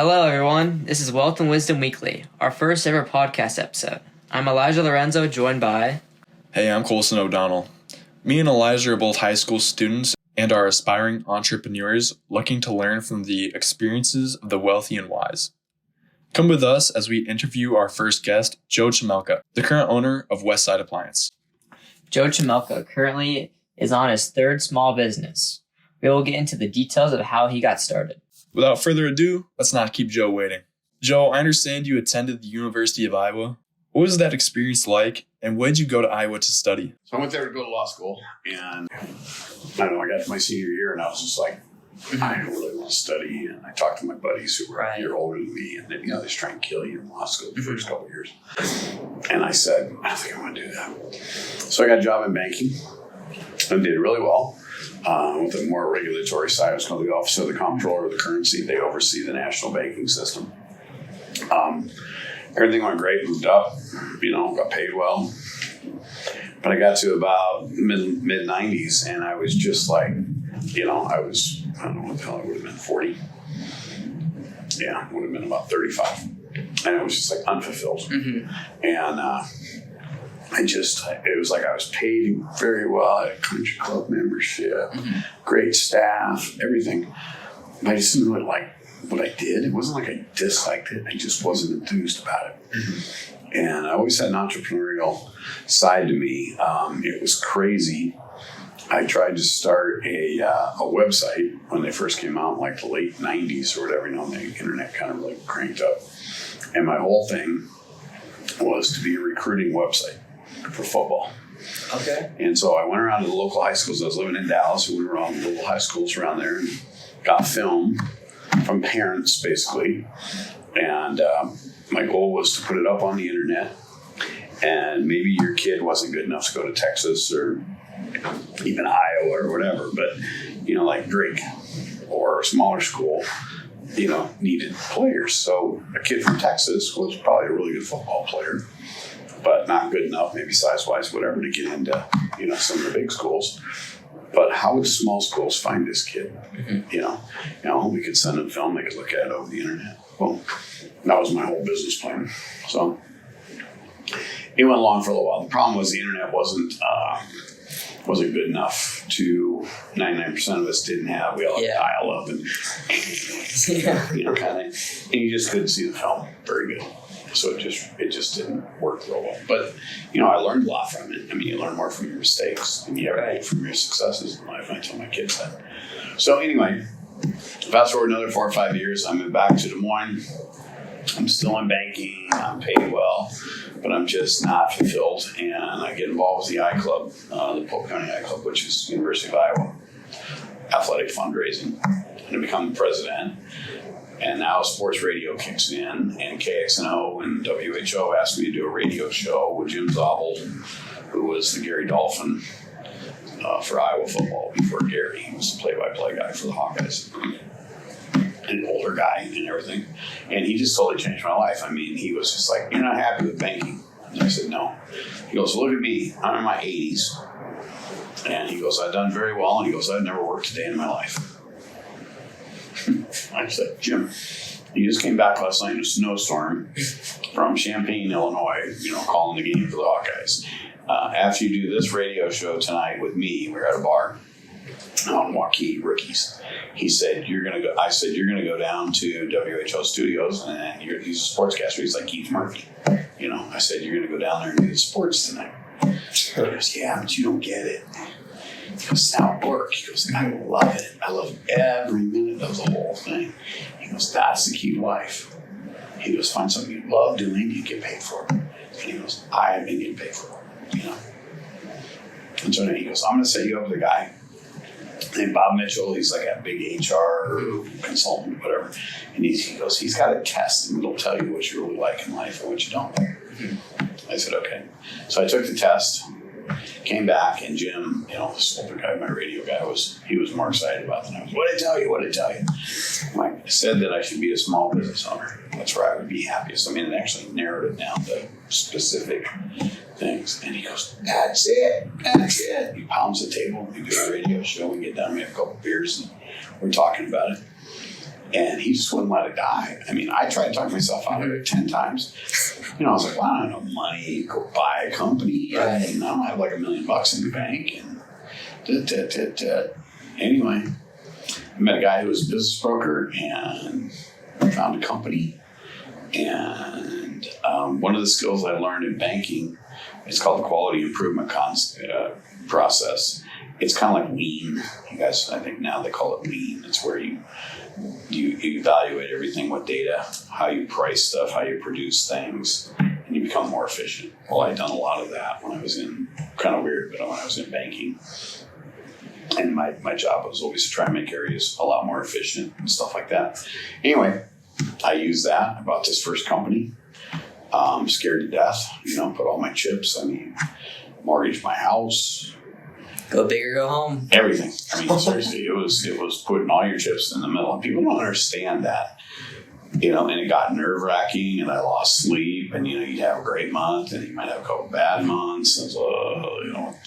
Hello, everyone. This is Wealth and Wisdom Weekly, our first ever podcast episode. I'm Elijah Lorenzo, joined by... Hey, I'm Colson O'Donnell. Me and Elijah are both high school students and are aspiring entrepreneurs looking to learn from the experiences of the wealthy and wise. Come with us as we interview our first guest, Joe Chmelka, the current owner of Westside Appliance. Joe Chmelka currently is on his third small business. We will get into the details of how he got started. Without further ado, let's not keep Joe waiting. Joe, I understand you attended the University of Iowa. What was that experience like, and when did you go to Iowa to study? So I went there to go to law school, and I don't know, I got to my senior year, and I was just like, I don't really want to study. And I talked to my buddies who were a year older than me, and then, they just try and kill you in law school the first couple of years. And I said, I don't think I want to do that. So I got a job in banking and did really well. With the more regulatory side, I was called the Office of the Comptroller of the Currency. They oversee the national banking system. Everything went great, moved up, got paid well. But I got to about mid-90s, and I was just like, I don't know what the hell it would have been, 40. Yeah, it would have been about 35. And it was just like unfulfilled. Mm-hmm. And it was like I was paid very well. I had a country club membership, great staff, everything. But I just didn't really like what I did. It wasn't like I disliked it. I just wasn't enthused about it. Mm-hmm. And I always had an entrepreneurial side to me. It was crazy. I tried to start a website when they first came out, like the late 90s or whatever, when the internet kind of really cranked up. And my whole thing was to be a recruiting website for football. Okay. And so I went around to the local high schools. I was living in Dallas, so we were around the local high schools around there and got film from parents, basically. And my goal was to put it up on the internet. And maybe your kid wasn't good enough to go to Texas or even Iowa or whatever, but, like Drake or a smaller school, needed players. So a kid from Texas was probably a really good football player, but not good enough, maybe size-wise, whatever, to get into, some of the big schools. But how would small schools find this kid? Mm-hmm. We could send them film, they could look at it over the internet. Well, that was my whole business plan. So it went along for a little while. The problem was the internet wasn't good enough to 99% of us didn't have. We all had dial-up and kind of, and you just couldn't see the film very good. So it just didn't work real well. But, I learned a lot from it. I mean, you learn more from your mistakes than you ever did from your successes in life. I tell my kids that. So anyway, fast forward another 4 or 5 years, I moved back to Des Moines. I'm still in banking. I'm paid well, but I'm just not fulfilled. And I get involved with the I Club, the Polk County I Club, which is University of Iowa, athletic fundraising. And I become the president. And now sports radio kicks in, and KXNO and WHO asked me to do a radio show with Jim Zabel, who was the Gary Dolphin for Iowa football before Gary. He was the play-by-play guy for the Hawkeyes. An older guy and everything. And he just totally changed my life. I mean, he was just like, "You're not happy with banking?" And I said, "No." He goes, "Look at me. I'm in my 80s." And he goes, "I've done very well." And he goes, "I've never worked a day in my life." I said, "Jim, you just came back last night in a snowstorm from Champaign, Illinois, calling the game for the Hawkeyes. After you do this radio show tonight with me, we're at a bar on Waukee Rookies." He said, "You're going to go." I said, "You're going to go down to WHO Studios, and he's a sportscaster. He's like Keith Murphy. I said, "You're going to go down there and do the sports tonight." He goes, "Yeah, but you don't get it." He goes, "It's not work." He goes, "I love it. I love every minute of the whole thing." He goes, "That's the key to life." He goes, "Find something you love doing, you get paid for it." And he goes, "I have been getting paid for it, And so he goes, "I'm going to set you up with a guy named Bob Mitchell. He's like a big HR consultant, whatever. And he goes, he's got a test, and it'll tell you what you really like in life and what you don't like." I said, "Okay." So I took the test. Came back, and Jim, this older guy, my radio guy, he was more excited about it than I was. "What did I tell you? What did I tell you?" I said that I should be a small business owner. That's where I would be happiest. I mean, it actually narrowed it down to specific things. And he goes, "That's it. That's it." He pounds the table. We do a radio show. We get done. We have a couple beers, and we're talking about it. And he just wouldn't let it die. I mean, I tried to talk myself out of it 10 times. You know, I was like, well, I don't have money, go buy a company. Right. And I don't have like $1 million in the bank. And anyway, I met a guy who was a business broker and found a company. And one of the skills I learned in banking is called the quality improvement process. It's kind of like lean. You guys, I think now they call it lean. It's where you evaluate everything with data, how you price stuff, how you produce things, and you become more efficient. Well, I'd done a lot of that when I was in, kind of weird, but when I was in banking. And my job was always to try and make areas a lot more efficient and stuff like that. Anyway, I used that. I bought this first company. Scared to death, put all my chips. I mean, mortgaged my house. Go big or go home. Everything. I mean, seriously, it was putting all your chips in the middle. And people don't understand that. And it got nerve-wracking, and I lost sleep, and, you'd have a great month, and you might have a couple bad months, and so,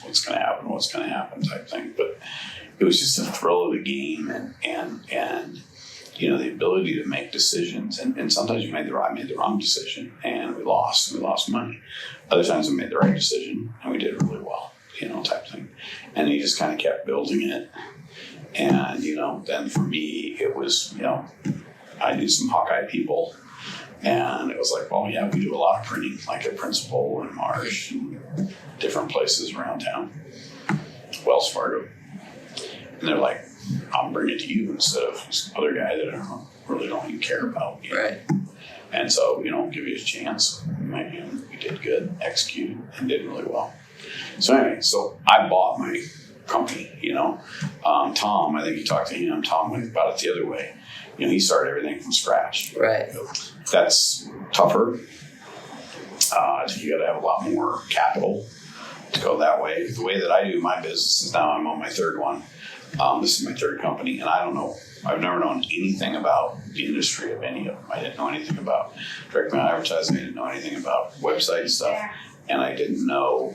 what's going to happen type thing. But it was just a thrill of the game, and the ability to make decisions. And sometimes I made the wrong decision, and we lost money. Other times I made the right decision, and we did really well, type thing. And he just kind of kept building it. And, then for me, it was, I knew some Hawkeye people, and it was like, well, yeah, we do a lot of printing, like at Principal and Marsh and different places around town, Wells Fargo. And they're like, I'll bring it to you instead of this other guy that I really don't even care about. Right. And so, give you a chance. And we did good, executed, and did really well. So anyway, I bought my company, Tom, I think you talked to him. Tom went about it the other way. He started everything from scratch. Right. That's tougher. You got to have a lot more capital to go that way. The way that I do my business is now I'm on my third one. This is my third company, and I don't know. I've never known anything about the industry of any of them. I didn't know anything about direct mail advertising. I didn't know anything about website stuff, and I didn't know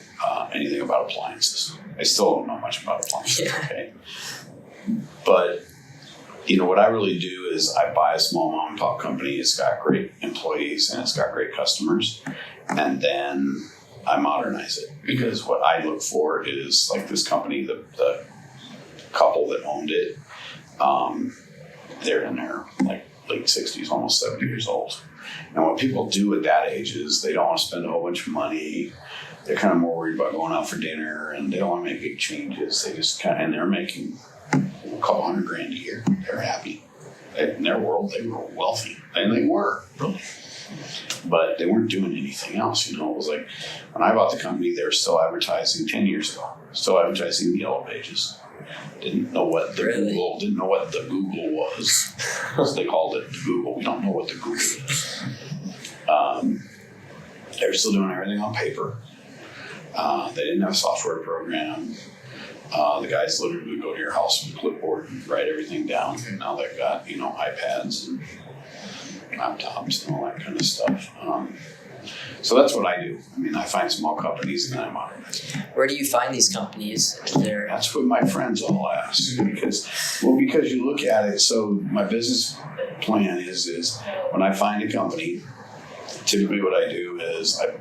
anything about appliances. I still don't know much about appliances. Okay, but what I really do is I buy a small mom and pop company. It's got great employees and it's got great customers, and then I modernize it, because what I look for is like this company, the couple that owned it, they're in their like late 60s, almost 70 years old. And what people do at that age is they don't want to spend a whole bunch of money. They're kind of more worried about going out for dinner, and they don't want to make big changes. They just and they're making a couple $100,000 a year. They're happy. In their world, they were wealthy. And they were, really. But they weren't doing anything else. It was like when I bought the company, they were still advertising 10 years ago, still advertising the Yellow Pages. Didn't know what the Google was. They called it Google. We don't know what the Google is. They were still doing everything on paper. They didn't have a software program. The guys literally would go to your house with a clipboard and write everything down. And now they've got, iPads and laptops and all that kind of stuff. So that's what I do. I mean, I find small companies and then I modernize them. Where do you find these companies? That's what my friends all ask. Because you look at it. So my business plan is when I find a company, typically what I do is I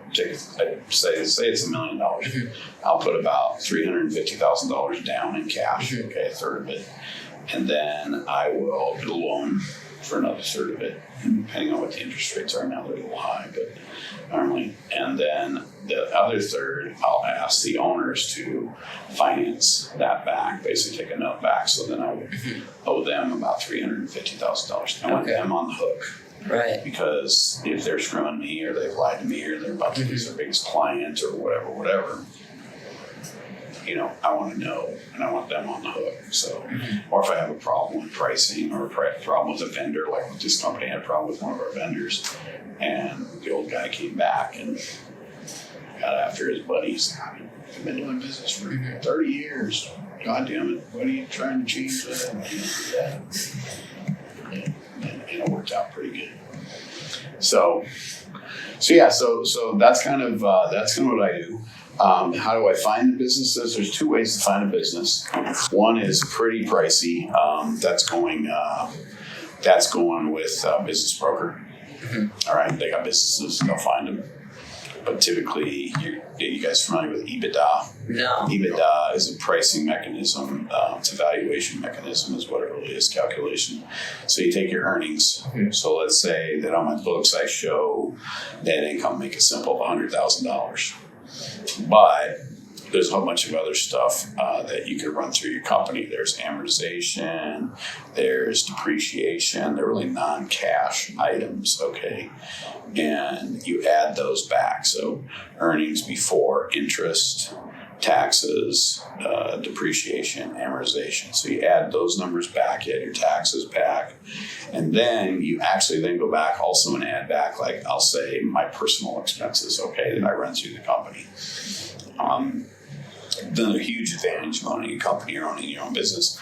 say it's $1 million. I'll put about $350,000 down in cash, a third of it. And then I will do a loan for another third of it, depending on what the interest rates are. Now they're a little high, but normally. And then the other third, I'll ask the owners to finance that back, basically take a note back. So then I would owe them about $350,000. I want them on the hook. Right. Because if they're screwing me or they've lied to me or they're about to lose their biggest client or whatever, I want to know and I want them on the hook. So, or if I have a problem with pricing or a problem with a vendor, like with this company had a problem with one of our vendors, and the old guy came back and got after his buddies. I've been doing business for 30 years. God damn it. What are you trying to change that? And it worked out pretty good. So that's kind of what I do. How do I find the businesses? There's two ways to find a business. One is pretty pricey. That's That's going with business broker. All right, they got businesses, they'll find them. But typically, you guys familiar with EBITDA? No. EBITDA is a pricing mechanism. It's a valuation mechanism is what it really is, calculation. So you take your earnings. So let's say that on my books I show net income, make it simple, of $100,000. But there's a whole bunch of other stuff that you could run through your company. There's amortization, there's depreciation. They're really non-cash items, okay? And you add those back. So earnings before interest, taxes, depreciation, amortization. So you add those numbers back, you add your taxes back, and then you actually then go back also and add back, like I'll say my personal expenses, okay, that I run through the company. Then a huge advantage of owning a company or owning your own business.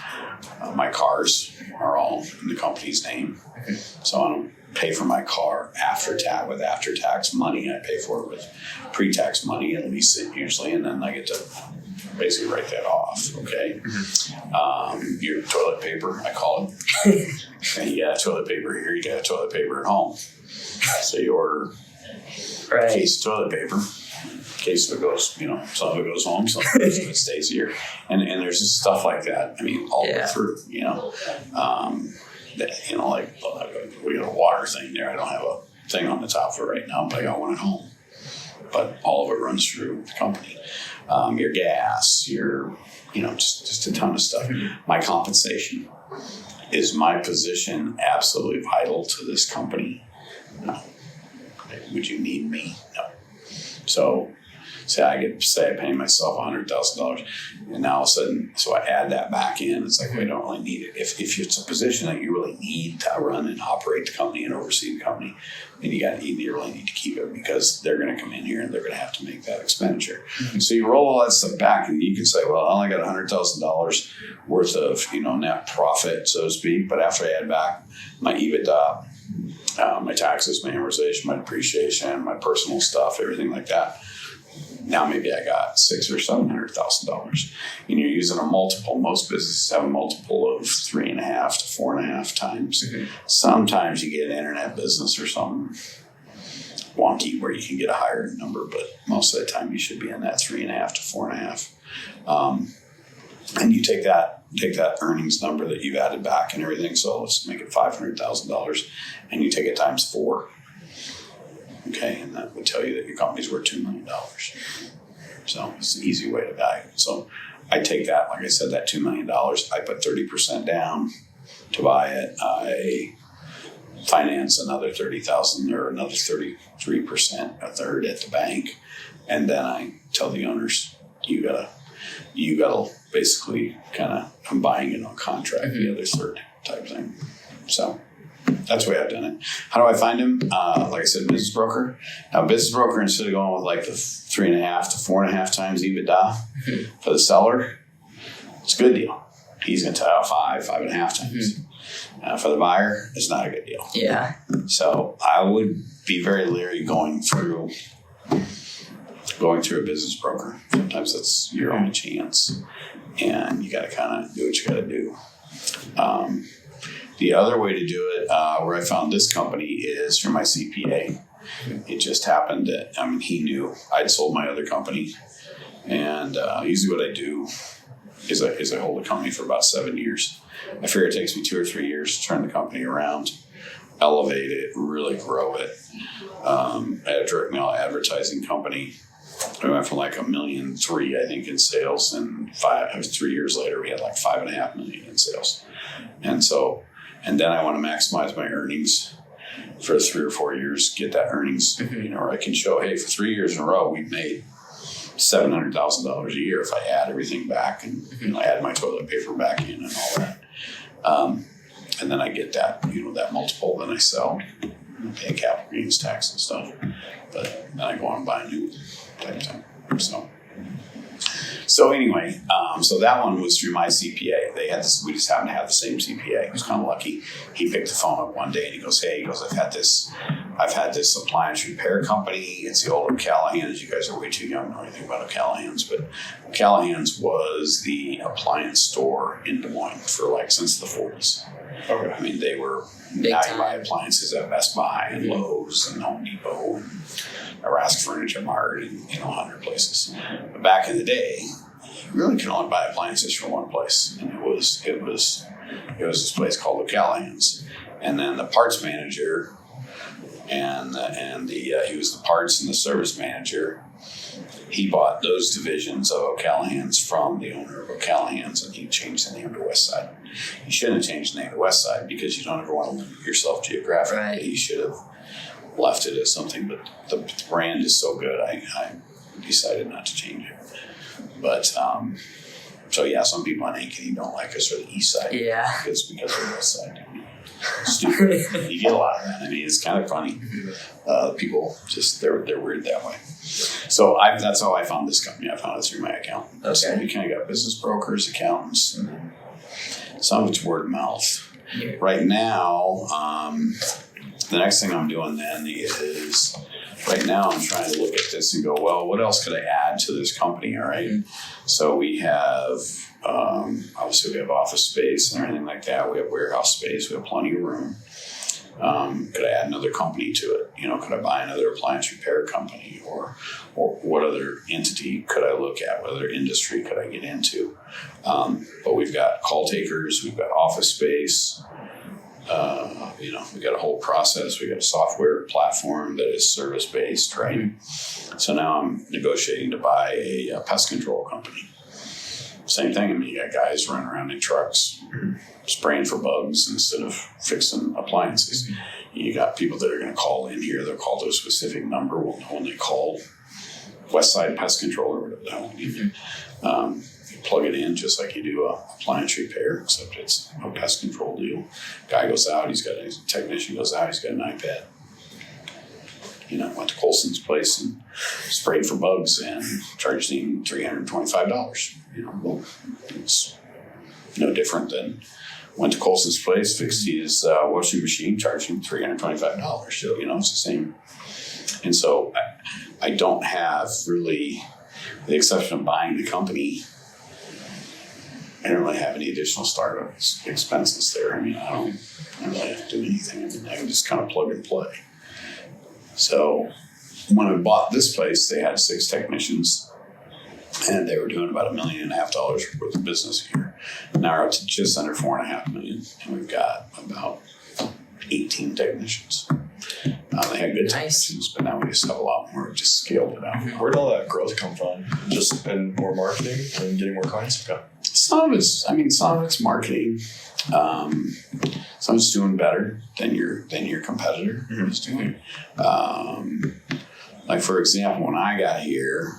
My cars are all in the company's name. So I don't pay for my car after tax money. I pay for it with pre-tax money and lease it usually, and then I get to basically write that off, okay? Your toilet paper, I call it. And you got toilet paper here, you got toilet paper at home. So you order a case of toilet paper. Case of it goes, some of it goes home, some of it stays here, and there's just stuff like that. I mean, all the way through, like we got a water thing there. I don't have a thing on the top for right now, but I got one at home. But all of it runs through the company. Your gas, your, just a ton of stuff. My compensation, is my position absolutely vital to this company? No. Would you need me? No. So. Say I pay myself $100,000, and now all of a sudden, so I add that back in. It's like, we don't really need it. If it's a position that you really need to run and operate the company and oversee the company, then you really need to keep it, because they're going to come in here and they're going to have to make that expenditure. So you roll all that stuff back, and you can say, well, I only got $100,000 worth of net profit, so to speak. But after I add back my EBITDA, my taxes, my amortization, my depreciation, my personal stuff, everything like that. Now maybe I got $600,000 or $700,000, and you're using a multiple. Most businesses have a multiple of 3.5 to 4.5 times. Sometimes you get an internet business or something wonky where you can get a higher number, but most of the time you should be in that 3.5 to 4.5. And you take that earnings number that you've added back and everything. So let's make it $500,000, and you take it times 4. Okay, and that would tell you that your company's worth $2 million. So it's an easy way to value it. So I take that, like I said, that $2 million, I put 30% down to buy it. I finance another $30,000 or another 33%, a third at the bank, and then I tell the owners, you gotta basically I'm buying it on contract, the other third type thing. So. That's the way I've done it. How do I find him? Like I said, business broker. Now, business broker, instead of going with like the 3.5 to 4.5 times EBITDA for the seller, it's a good deal. He's going to tell 5.5 times. For the buyer, it's not a good deal. Yeah. So I would be very leery going through a business broker. Sometimes that's your only chance, and you got to kind of do what you got to do. The other way to do it, where I found this company, is through my CPA. It just happened that, he knew I'd sold my other company. And usually what I do is I hold a company for about 7 years. I figure it takes me 2 or 3 years to turn the company around, elevate it, really grow it. I had a direct mail advertising company. I went from like $1.3 million, I think, in sales, and 3 years later we had like $5.5 million in sales. And then I want to maximize my earnings for 3 or 4 years, get that earnings, where I can show, hey, for 3 years in a row, we've made $700,000 a year if I add everything back and I add my toilet paper back in and all that. And then I get that, that multiple, then I sell, pay capital gains tax and stuff. But then I go on and buy a new type thing. So anyway, so that one was through my CPA. They had this. We just happened to have the same CPA. I was kind of lucky. He picked the phone up one day and he goes, I've had this appliance repair company. It's the old O'Callahan's. You guys are way too young to know anything about O'Callahan's, but O'Callahan's was the appliance store in Des Moines for since the 40s. Okay. I mean, they were Big now time. you buy appliances at Best Buy and Lowe's and Home Depot and Rask Furniture Mart and 100 places. But back in the day, you really could only buy appliances from one place, and it was this place called O'Callahan's, and then the parts manager and he was the parts and the service manager. He bought those divisions of O'Callahan's from the owner of O'Callahan's, and he changed the name to Westside. You shouldn't have changed the name to Westside because you don't ever want to limit yourself geographically. Right. You should have left it as something, but the brand is so good, I decided not to change it. But so yeah, some people on Ankeny don't like us or the East Side. Yeah, because of the West Side. Stupid. You get a lot of that. I mean, it's kind of funny. People just they're weird that way. So that's how I found this company. I found it through my accountant. Okay. So we kind of got business brokers, accountants, and some of it's word of mouth. Yeah. Right now, the next thing I'm doing then is right now I'm trying to look at this and go, well, what else could I add to this company? All right. Mm-hmm. So we have obviously we have office space and everything like that. We have warehouse space. We have plenty of room. Could I add another company to it? Could I buy another appliance repair company, or what other entity could I look at? What other industry could I get into? But we've got call takers, we've got office space. We got a whole process. We got a software platform that is service based, right? Mm-hmm. So now I'm negotiating to buy a pest control company. Same thing. I mean, you got guys running around in trucks spraying for bugs instead of fixing appliances. Mm-hmm. You got people that are going to call in here. They'll call to a specific number when they call Westside Pest Control or whatever that will be. Mm-hmm. You plug it in just like you do a appliance repair, except it's a pest control deal. Guy goes out. Technician goes out. He's got an iPad. Went to Colson's place and sprayed for bugs and charged him $325. Well, it's no different than went to Colson's place, fixed his washing machine, charged him $325. So, it's the same. And so I don't have really, with the exception of buying the company, I don't really have any additional startup expenses there. I mean, I don't really have to do anything. I mean, I can just kind of plug and play. So when I bought this place, they had 6 technicians, and they were doing about $1.5 million worth of business a year. Now we're up to just under $4.5 million, and we've got about 18 technicians. They had good technicians, but now we just have a lot more. We just scaled it out. Where'd all that growth come from? Just in more marketing and getting more clients? Okay. Some of it's marketing. Some of it's doing better than your competitor is doing. Like for example, when I got here,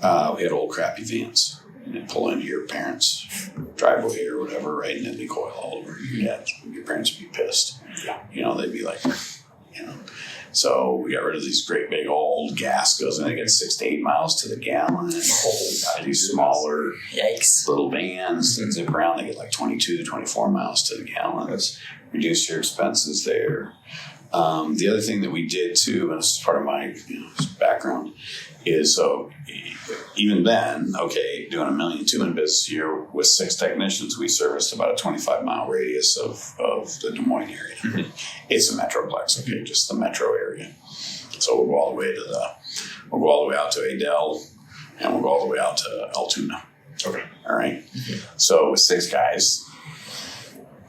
we had old crappy vans. They'd pull into your parents' driveway or whatever, right, and then they coil all over your dad. Your parents would be pissed. Yeah. They'd be like, So we got rid of these great big old gas guzzles, and they get 6 to 8 miles to the gallon. Got these smaller little vans that zip around. They get like 22 to 24 miles to the gallon. Reduce your expenses there. The other thing that we did too, and this is part of my background, is even then, doing $1.2 million in business a year with 6 technicians, we serviced about a 25-mile radius of the Des Moines area. Mm-hmm. It's a metroplex, just the metro area. So we'll go all the way out to Adel, and we'll go all the way out to Altoona. Okay. All right. Mm-hmm. So with 6 guys,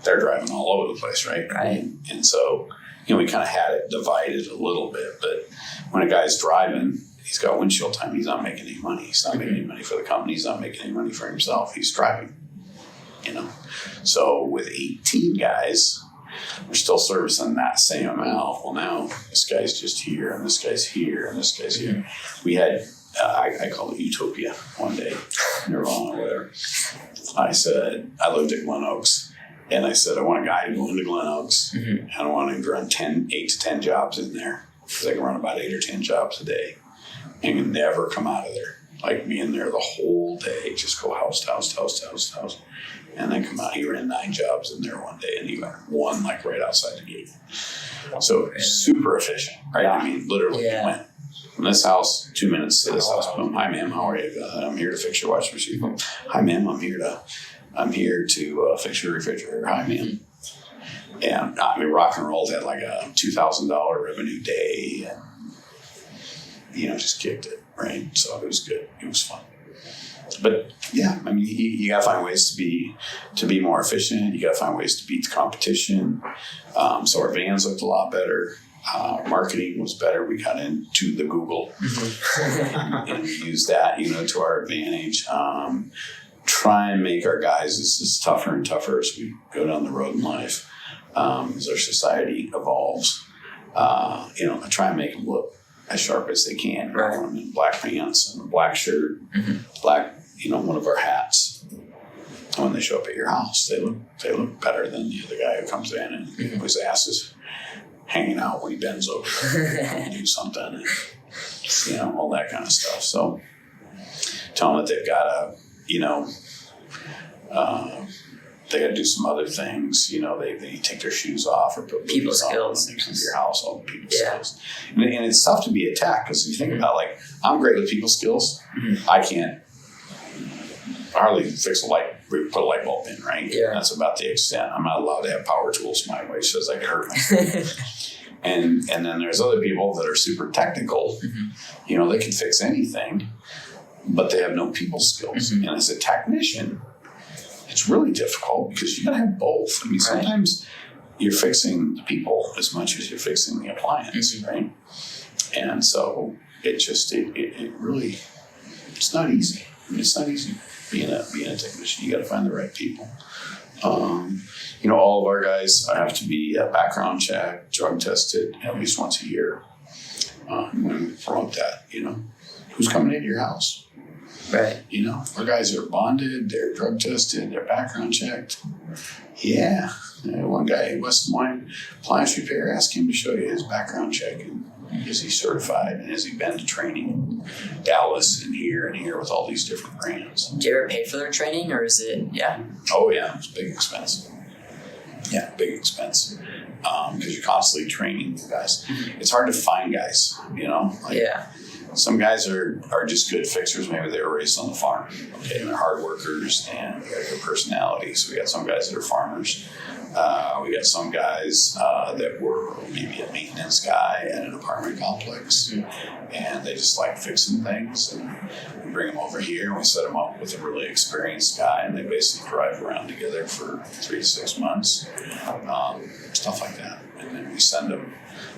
they're driving all over the place, right? Right. And so, we kind of had it divided a little bit, but when a guy's driving, he's got windshield time. He's not making any money. He's not making any money for the company. He's not making any money for himself. He's driving, So with 18 guys, we're still servicing that same amount. Well, now this guy's just here, and this guy's here, and this guy's here. We had, I call it Utopia one day, Nirvana or whatever. I said, I lived at Glen Oaks. And I said, I want a guy to go into Glen Oaks. Mm-hmm. And I want him to run 8 to 10 jobs in there. Because I can run about 8 or 10 jobs a day. And never come out of there. Like be in there the whole day. Just go house to house to house to house to house. And then come out. He ran 9 jobs in there one day. And he ran one like right outside the gate. So super efficient, right? Yeah. I mean, literally he went from this house, 2 minutes to this house. Boom. Hi, ma'am. How are you? I'm here to fix your washing machine. Boom. Hi, ma'am. I'm here to fix your refrigerator. Hi, ma'am. And I mean, rock and roll had like a $2,000 revenue day, and just kicked it, right? So it was good. It was fun. But yeah, I mean, you got to find ways to be more efficient. You got to find ways to beat the competition. So our vans looked a lot better. Marketing was better. We got into the Google and we used that, to our advantage. Try and make our guys, this is tougher and tougher as we go down the road in life, as our society evolves. I try and make them look as sharp as they can. Right. In black pants and a black shirt, black, one of our hats. And when they show up at your house, they look better than the other guy who comes in and his ass is hanging out when he bends over and do something, and, all that kind of stuff. So tell them that they've got to, they got to do some other things. They take their shoes off or put people booties on skills. when they come to your house, all the people skills. And it's tough to be attacked because if you think about I'm great with people skills. I can't hardly fix put a light bulb in, right? Yeah. That's about the extent. I'm not allowed to have power tools my way because I could hurt myself. And then there's other people that are super technical. They can fix anything, but they have no people skills. And as a technician, it's really difficult because you got to have both. I mean, sometimes you're fixing the people as much as you're fixing the appliance, right? And so it really, it's not easy. I mean, it's not easy being a technician. You got to find the right people. All of our guys have to be background checked, drug tested at least once a year. When we promote that, who's coming into your house? Right. Our guys are bonded, they're drug tested, they're background checked. Yeah. One guy at West Des Moines Appliance Repair, asked him to show you his background check. And is he certified? And has he been to training in Dallas and here with all these different brands? Do you ever pay for their training, or is it, yeah? Oh, yeah. It's a big expense. Yeah, big expense. Because you're constantly training guys. It's hard to find guys, Yeah. Some guys are just good fixers. Maybe they were raised on the farm. Okay, and they're hard workers and they got a good personality. So we got some guys that are farmers. We got some guys that were maybe a maintenance guy at an apartment complex, and they just like fixing things. And we bring them over here and we set them up with a really experienced guy, and they basically drive around together for 3 to 6 months, stuff like that. And then we send them.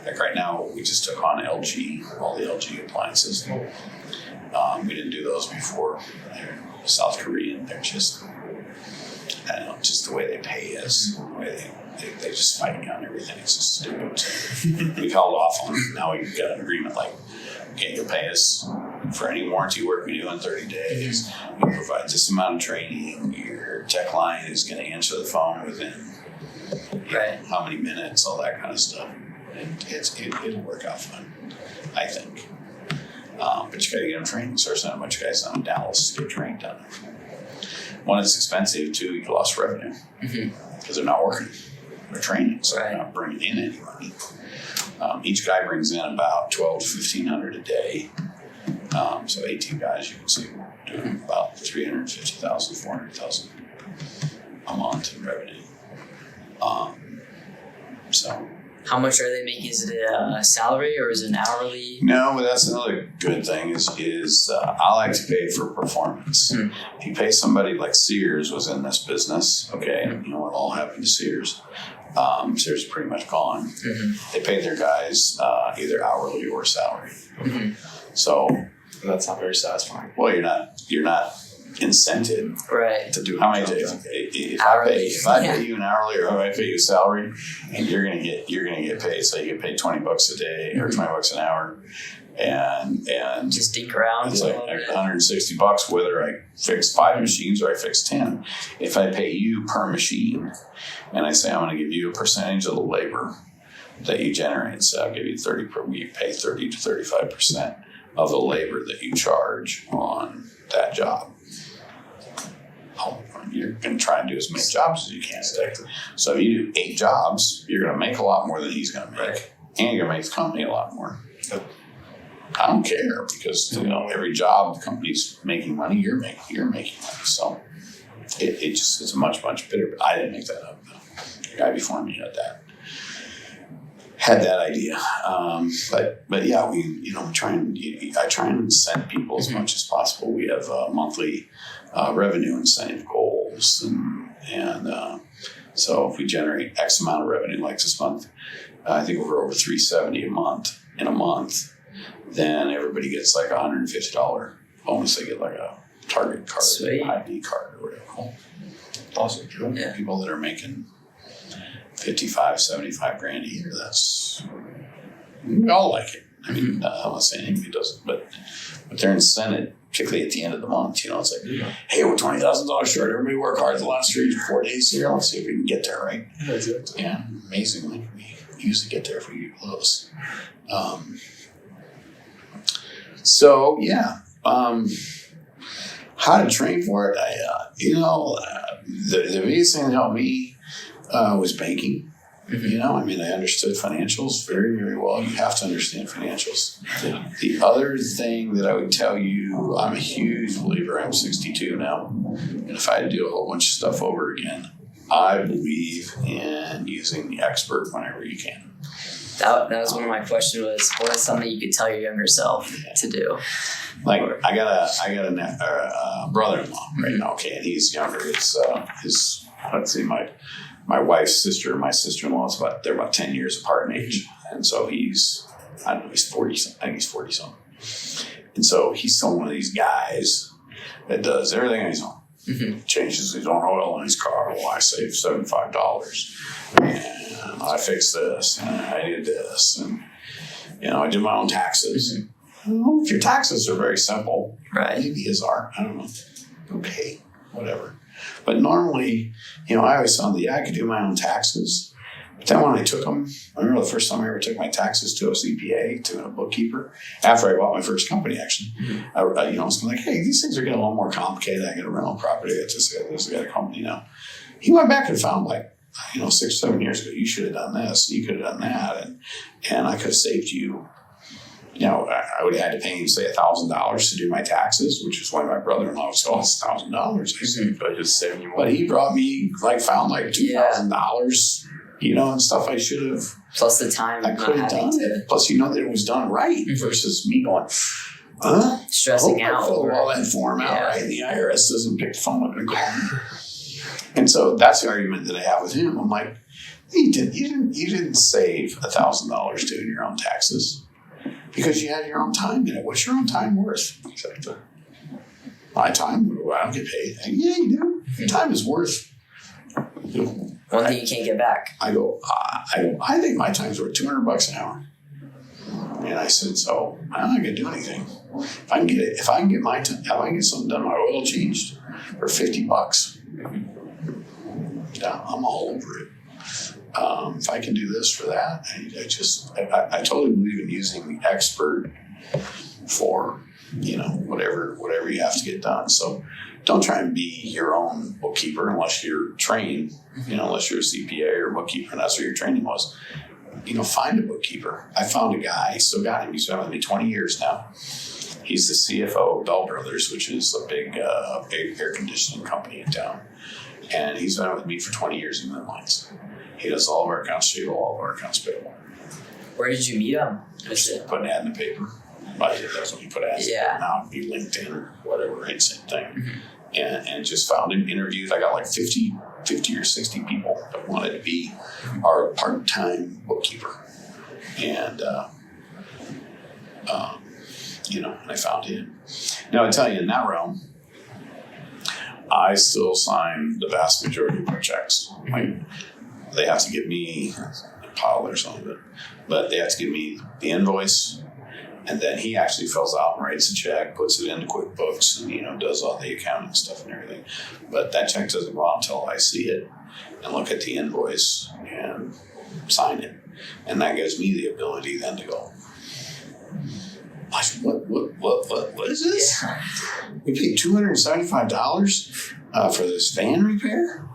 Like right now, we just took on LG, all the LG appliances. We didn't do those before. They're South Korean. They're just, I don't know, just the way they pay us, the way they just fighting on everything. It's just stupid. So we called off on it. Now we've got an agreement like, okay, you'll pay us for any warranty work we do in 30 days. We provide this amount of training. Your tech line is going to answer the phone within how many minutes, all that kind of stuff. And it'll work out fine, I think. But you got to get them trained. So there's not much guys down in Dallas to get trained on it. One, it's expensive. Two, you lost revenue because they're not working. They're training, so they're not bringing in any money. Each guy brings in about $1,200 to $1,500 a day. So 18 guys, you can see, doing about $350,000, $400,000 a month in revenue. How much are they making? Is it a salary or is it an hourly? No, but that's another good thing is I like to pay for performance. If you pay somebody like Sears was in this business, okay, you know what all happened to Sears? Sears is pretty much gone. They paid their guys either hourly or salary. So that's not very satisfying. Well, you're not incented to do how many days. If I pay you an hourly or if I pay you a salary, and you're gonna get paid. So you get paid $20 a day or $20 an hour, and just dink around. It's like $160 whether I fix 5 machines or I fix 10. If I pay you per machine, and I say I'm going to give you a percentage of the labor that you generate, so I'll give you 30 per week, pay 30 to 35% of the labor that you charge on that job. You're going to try and do as many jobs as you can. So if you do 8 jobs, you're going to make a lot more than he's going to make, and you're going to make the company a lot more. I don't care because every job the company's making money, you're making money. So it's a much better. But I didn't make that up. guy before me had that idea. But yeah, I try and send people as much as possible. We have monthly revenue incentive goals, and so if we generate X amount of revenue, like this month, I think we're over $370 a month. In a month, then everybody gets like $150 bonus. They get like a Target card, Sweet. ID card, or whatever. Awesome. Yeah. People that are making 55, 75 grand a year, we all like it. I mean, I'm not saying anybody doesn't, but they're incented, particularly at the end of the month. It's like, hey, we're $20,000 short. Everybody work hard the last 4 days here. Let's see if we can get there, right? Yeah, exactly. Yeah, amazingly, we usually get there if we get close. So yeah, how to train for it? The biggest thing that helped me was banking. I understood financials very, very well. You have to understand financials. The other thing that I would tell you, I'm a huge believer. I'm 62 now, and if I had to do a whole bunch of stuff over again, I believe in using the expert whenever you can. That was one of my questions. What is something you could tell your younger self to do? Like I got a brother-in-law right now. Okay, and he's younger. It's let's see, my wife's sister and my sister-in-law they're about 10 years apart in age, and so he's 40. I think he's 40 something, and so he's still one of these guys that does everything on his own. Mm-hmm. Changes his own oil in his car. Well, I saved $75, and I fixed this, and I did this, and I did my own taxes. Mm-hmm. Well, if your taxes are very simple, right? Maybe his are. I don't know. Okay, whatever. But normally, I always found I could do my own taxes. But then when I took them, I remember the first time I ever took my taxes to a CPA, to a bookkeeper, after I bought my first company, actually. Mm-hmm. I was like, hey, these things are getting a little more complicated. I got a rental property. I got a company now. He went back and found 6 or 7 years ago, you should have done this. You could have done that. And I could have saved you. I would have had to pay him, say, $1,000 to do my taxes, which is why my brother-in-law was $1,000. I said, But just saving you more. But he brought me, found $2,000, and stuff I should have. Plus the time. I could have done it. Plus, that it was done right versus me going, stressing out. I fill all that form out, right? And the IRS doesn't pick the phone up and call. And so that's the argument that I have with him. I'm like, you didn't save $1,000 doing your own taxes. Because you had your own time in it. What's your own time worth? Exactly. My time? I don't get paid. Yeah, you do. Your time is worth. One thing you can't get back. I think my time's worth $200 an hour. And I said, so I'm not going to do anything. If I can get something done, my oil changed for $50. Yeah, I'm all over it. If I can do this for that, I totally believe in using the expert for, whatever you have to get done. So don't try and be your own bookkeeper unless you're trained, unless you're a CPA or bookkeeper, and that's what your training was. Find a bookkeeper. I found a guy, still got him. He's been with me 20 years now. He's the CFO of Bell Brothers, which is a big air conditioning company in town. And he's been with me for 20 years in the lines. He does all of our accounts receivable, all of our accounts payable. Where did you meet him? Just put an ad in the paper. That's when you put ads in. Now it'd be LinkedIn or whatever, right? Same thing. Mm-hmm. And just found him, interviewed. I got 50 or 60 people that wanted to be our part-time bookkeeper. And, and I found him. Now, I tell you, in that realm, I still sign the vast majority of our checks. They have to give me a pile or something, but they have to give me the invoice, and then he actually fills out and writes a check, puts it into QuickBooks, and does all the accounting stuff and everything. But that check doesn't go out until I see it and look at the invoice and sign it, and that gives me the ability then to go, what is this? Yeah. We paid $275 for this van repair?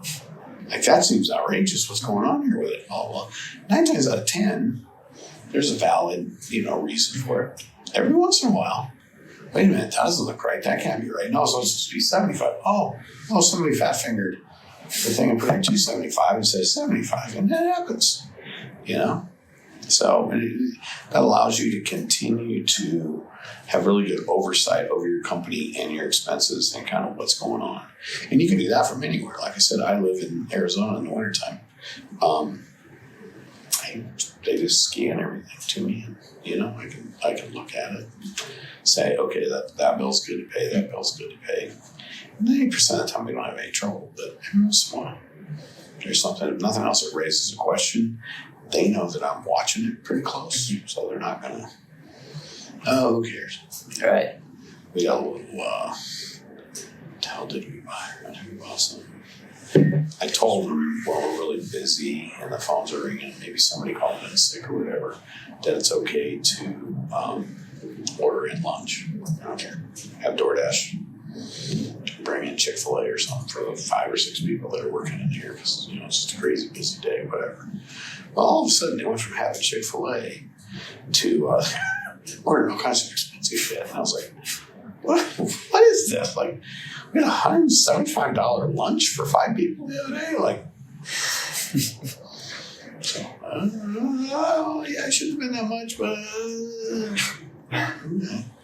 That seems outrageous. What's going on here with it? Oh, well, 9 times out of 10, there's a valid, reason for it. Every once in a while, wait a minute, that doesn't look right. That can't be right. No, so it's supposed to be 75. Oh, somebody fat-fingered. the thing and put in 275 and says 75, and that happens, you know? So that allows you to continue to have really good oversight over your company and your expenses and kind of what's going on. And you can do that from anywhere. Like I said, I live in Arizona in the wintertime. They just scan everything to me, and I can look at it, say, okay, that bill's good to pay, that bill's good to pay. 90% of the time we don't have any trouble, but every once in a while there's something, if nothing else, it raises a question. They know that I'm watching it pretty close, so they're not gonna, who cares? All right. We got a little, what the hell did we buy? Did we buy something? I told them while we're really busy and the phones are ringing, maybe somebody called in sick or whatever, that it's okay to order in lunch. I don't care. Have DoorDash bring in Chick-fil-A or something for the 5 or 6 people that are working in here because it's just a crazy busy day, whatever. Well, all of a sudden they went from having Chick-fil-A to ordering all kinds of expensive shit, and I was like, what is this? Like, we had $175 lunch for 5 people the other day. Like, so, yeah, it shouldn't have been that much, but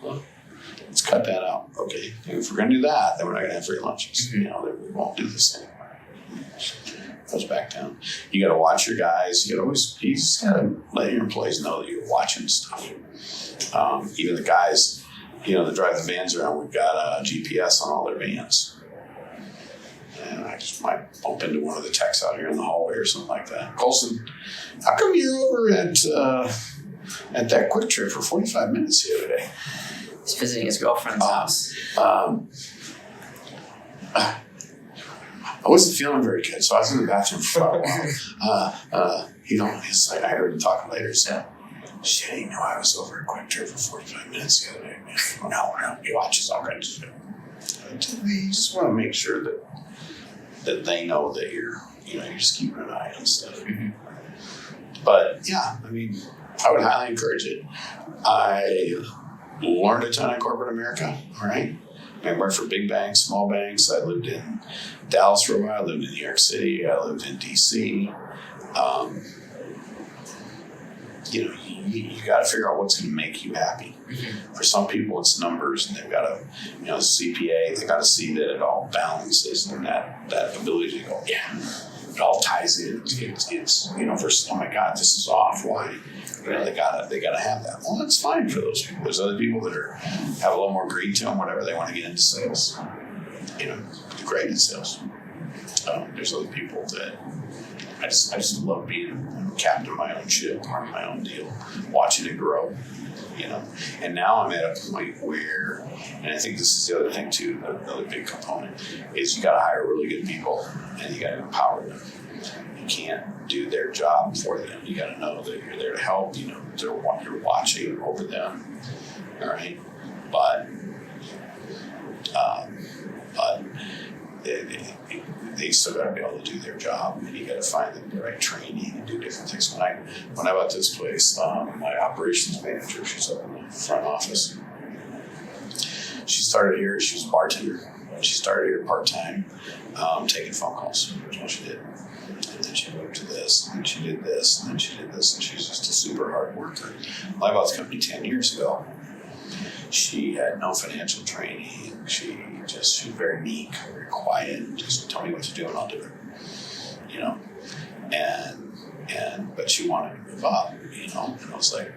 well, let's cut that out. Okay, if we're gonna do that, then we're not gonna have free lunches. We won't do this anymore. Goes back down. You got to watch your guys. You just got to let your employees know that you're watching stuff. Even the guys, that drive the vans around, we've got GPS on all their vans. And I just might bump into one of the techs out here in the hallway or something like that. Colson, how come you're over at that Quick Trip for 45 minutes the other day? He's visiting his girlfriend's house. I wasn't feeling very good, so I was in the bathroom for a while. He's like, I heard him talking later. So, shit, he knew I was over at Quick Trip for 45 minutes the other day, man. No, he watches all kinds of stuff. You just want to make sure that they know that you're just keeping an eye on stuff. Mm-hmm. But yeah, I would highly encourage it. I learned a ton in corporate America, all right? I worked for big banks, small banks. I lived in Dallas for a while. I lived in New York City. I lived in D.C. You got to figure out what's going to make you happy. Mm-hmm. For some people, it's numbers, and they've got to, CPA. They got to see that it all balances, and that ability to go, yeah, it all ties in. It's versus, oh my God, this is off. Why? They gotta have that. Well, that's fine for those people. There's other people that have a little more greed to them, whatever. They want to get into sales. Do great in sales. There's other people that I just love being captain of my own ship, part of my own deal, watching it grow. And now I'm at a point where, and I think this is the other thing too, another big component, is you got to hire really good people and you got to empower them. You can't do their job for them. You got to know that you're there to help. You're watching over them. All right, but they still got to be able to do their job, and you got to find them the right training and do different things. When I bought this place, my operations manager, she's up in the front office. She started here. She was a bartender. She started here part-time, taking phone calls. That's what she did. And then she moved to this, and then she did this, and then she did this, and she's just a super hard worker. I bought this company 10 years ago. She had no financial training. She was very meek, very quiet, and just tell me what to do and I'll do it. But she wanted to move up, and I was like,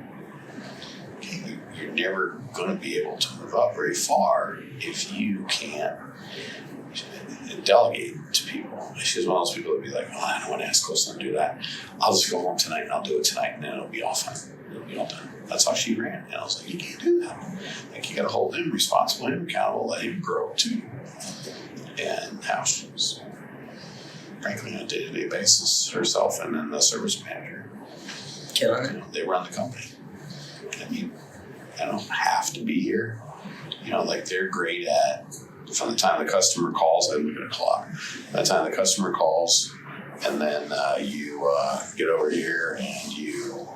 okay, you're never going to be able to move up very far if you can't delegate to people. She's one of those people that be like, I don't want to ask Colson to do that. I'll just go home tonight and I'll do it tonight, and then it'll be all fine. It'll be all done. That's how she ran. And I was like, you can't do that. You got to hold him responsible, him accountable, let him grow too. And now she's, frankly, on a day-to-day basis, herself and then the service manager. Killing it. They run the company. I don't have to be here. They're great at, from the time the customer calls, I look at a clock. By the time the customer calls, and then you get over here and you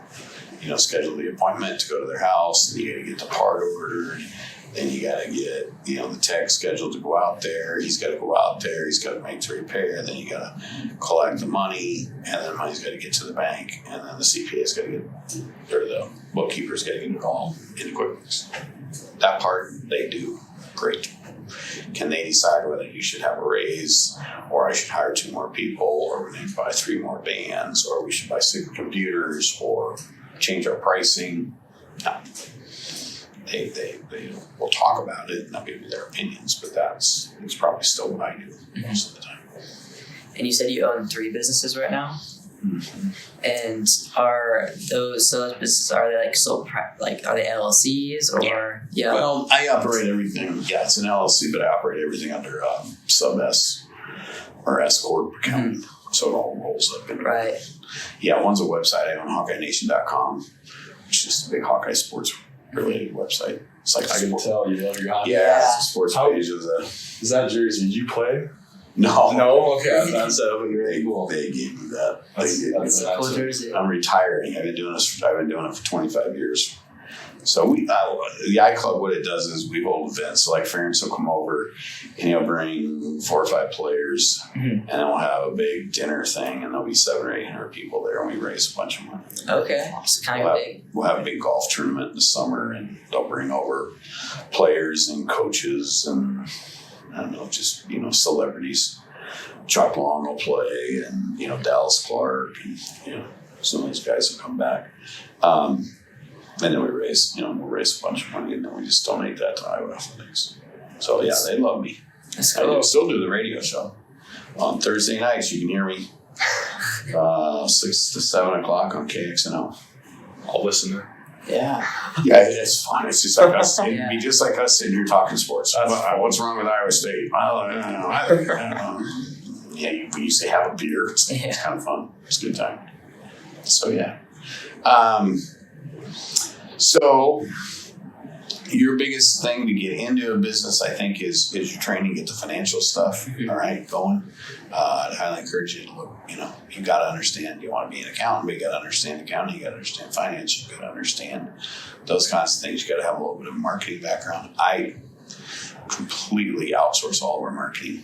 schedule the appointment to go to their house, and you got to get the part ordered, Then you got to get, the tech scheduled to go out there. He's got to go out there. He's got to make the repair. Then you got to collect the money, and then money's got to get to the bank, and then the CPA's got to get, or the bookkeeper's got to get it all into QuickBooks. That part they do great. Can they decide whether you should have a raise, or I should hire 2 more people, or we need to buy 3 more vans, or we should buy 6 computers, or change our pricing? No. They will talk about it and they'll give you their opinions, but it's probably still what I do most of the time. And you said you own 3 businesses right now? Mm-hmm. And are those businesses, are they are they LLCs or? Yeah. Well, I operate everything. Yeah, it's an LLC, but I operate everything under sub S or S Corp accounting. Mm-hmm. So it all rolls up in. Right. Yeah, one's a website. I own HawkeyeNation.com, which is a big Hawkeye sports related website. It's like I can tell you love your hockey. Yeah, it's a sports page. Is that jersey? Did you play? No. Okay, I thought so. They gave me that. That's a cool jersey. I'm retiring. I've been doing it for 25 years. So the iClub, what it does is we hold events. So like Ferentz will come over and he'll bring 4 or 5 players, and then we'll have a big dinner thing, and there'll be 700 or 800 people there, and we raise a bunch of money. Okay, it's kind of big. We'll have a big golf tournament in the summer, and they'll bring over players and coaches and I don't know, just celebrities. Chuck Long will play, and Dallas Clark, and some of these guys will come back. And then we'll raise a bunch of money, and then we just donate that to Iowa Athletics. So yeah, they love me. That's cool. I still do the radio show on Thursday nights. You can hear me 6 to 7 o'clock on KXNO. I'll listen to it. Yeah. Yeah, it's fun. It's just like us. It'd be just like us sitting here talking sports. What's wrong with Iowa State? I don't know. Yeah, we used to have a beer. It's kind of fun. It's a good time. So yeah. So your biggest thing to get into a business, I think, is your training, get the financial stuff, all right, going. I'd highly encourage you to look, you got to understand, you want to be an accountant, but you got to understand accounting, you got to understand finance, you got to understand those kinds of things. You got to have a little bit of a marketing background. I completely outsource all of our marketing.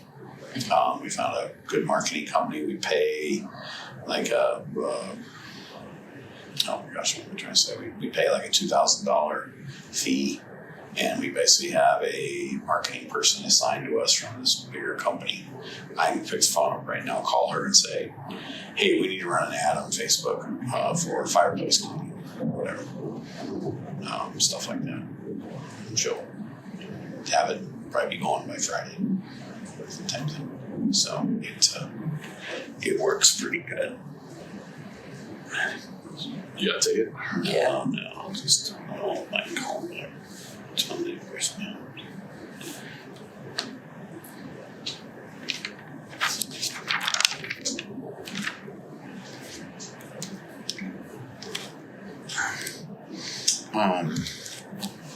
We found a good marketing company. We pay like oh my gosh, what am I trying to say? We pay like a $2,000 fee, and we basically have a marketing person assigned to us from this bigger company. I can pick the phone up right now, call her and say, hey, we need to run an ad on Facebook for fireplace cleaning or whatever. Stuff like that. She'll have it probably be going by Friday type thing. So it works pretty good. You gotta take it? Yeah. No, I don't mind calling it. Tell me the person now.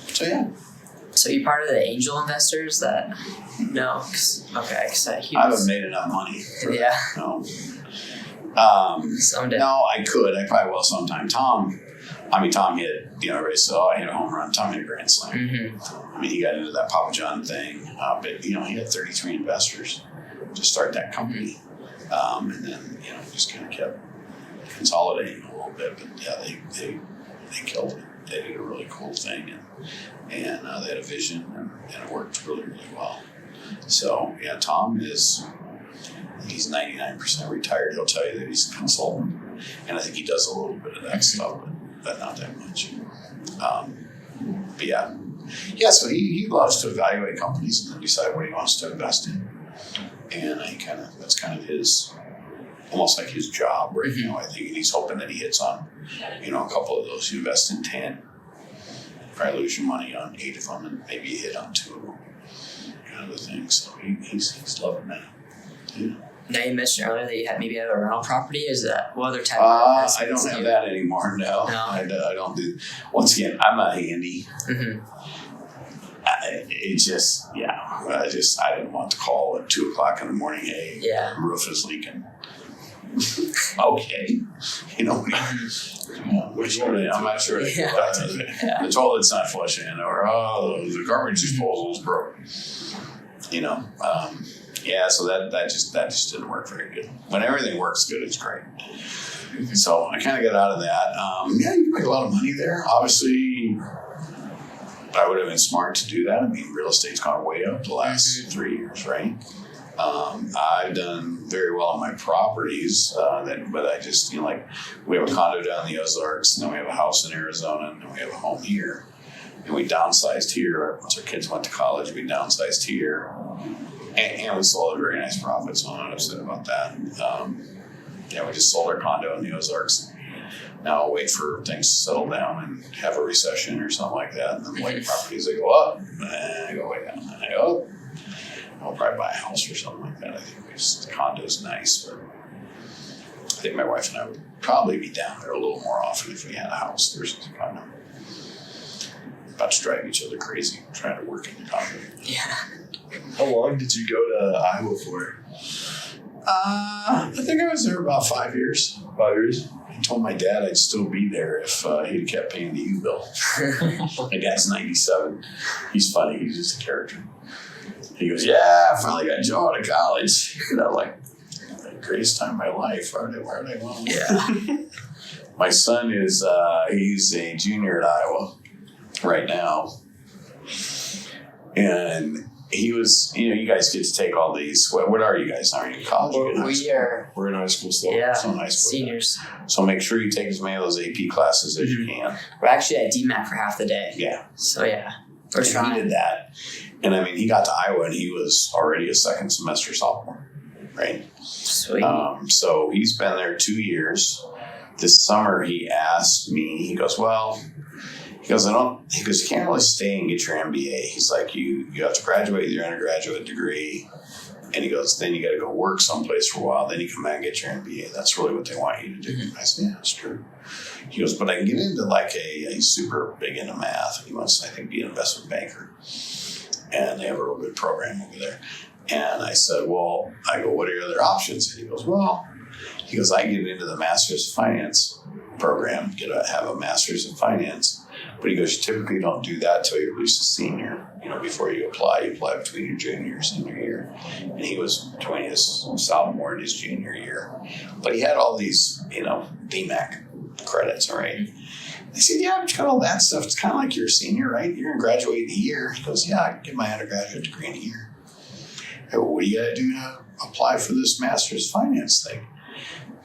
So yeah. So you're part of the angel investors that? No. Because I haven't made enough money. Yeah. No. Someday. No, I could. I probably will sometime. Tom hit, everybody saw I hit a home run. Tom hit a grand slam. Mm-hmm. I mean, he got into that Papa John thing, but, he had 33 investors to start that company. And then, just kind of kept consolidating a little bit. But, yeah, they killed it. They did a really cool thing, and they had a vision, and it worked really, really well. So, yeah, Tom he's 99% retired. He'll tell you that he's a consultant, and I think he does a little bit of that stuff, but not that much. But yeah. So he loves to evaluate companies and then decide what he wants to invest in, and that's kind of his, almost like his job right now. I think he's hoping that he hits on, a couple of those. You invest in 10, probably lose your money on 8 of them, and maybe you hit on 2 of them, kind of the thing. So he's loving that. Yeah. Now you mentioned earlier that you maybe have a rental property. Is that what other type of I don't have that anymore. No. I don't do. Once again, I'm not handy. Mm-hmm. I didn't want to call at 2:00 in the morning. Hey, the roof is leaking. Okay. You know, I'm not sure. The toilet's not flushing, or the garbage disposal's broke. You know, so that just didn't work very good. When everything works good, it's great. So I kind of got out of that. You can make a lot of money there. Obviously, I would have been smart to do that. I mean, real estate's gone way up the last 3 years, right? I've done very well on my properties, but I just, like, we have a condo down in the Ozarks, and then we have a house in Arizona, and then we have a home here. And we downsized here. Once our kids went to college, we downsized here. And we sold a very nice profit, so I'm not upset about that. We just sold our condo in the Ozarks. Now I'll wait for things to settle down and have a recession or something like that. And then like properties, they go up, and I go way down, and I go up. I'll probably buy a house or something like that. I think the condo's nice, but I think my wife and I would probably be down there a little more often if we had a house versus a condo. About to drive each other crazy trying to work in the condo. Yeah. How long did you go to Iowa for? I think I was there about 5 years. 5 years? I told my dad I'd still be there if he'd kept paying the U-bill. My dad's 97. He's funny. He's just a character. He goes, yeah, I finally got Joe out of college. And I'm like, the greatest time of my life. Why would I want to? Yeah. My son is, he's a junior at Iowa right now. And he was, you guys get to take all these. What are you guys? Are you in college? We're in high school still. Yeah, so in high school. Seniors. So make sure you take as many of those AP classes as you can. We're actually at DMACC for half the day. Yeah. So yeah, we're trying. He did that. And I mean, he got to Iowa and he was already a second semester sophomore, right? Sweet. So he's been there 2 years. This summer he asked me, he goes, you can't really stay and get your MBA. He's like, you have to graduate with your undergraduate degree. And he goes, then you got to go work someplace for a while. Then you come back and get your MBA. That's really what they want you to do. Mm-hmm. I said, yeah, that's true. He goes, but I can get into he's super big into math. He wants to, I think, be an investment banker. And they have a real good program over there. And I said, what are your other options? And he goes, I get into the Master's of Finance program, have a Master's of Finance. But he goes, you typically don't do that till you're at least a senior. Before you apply between your junior and senior year. And he was between his sophomore and his junior year. But he had all these, DMACC credits, all right? I said, yeah, but you got all that stuff. It's kind of like you're a senior, right? You're going to graduate in a year. He goes, yeah, I can get my undergraduate degree in a year. I go, what do you got to do to apply for this Master's Finance thing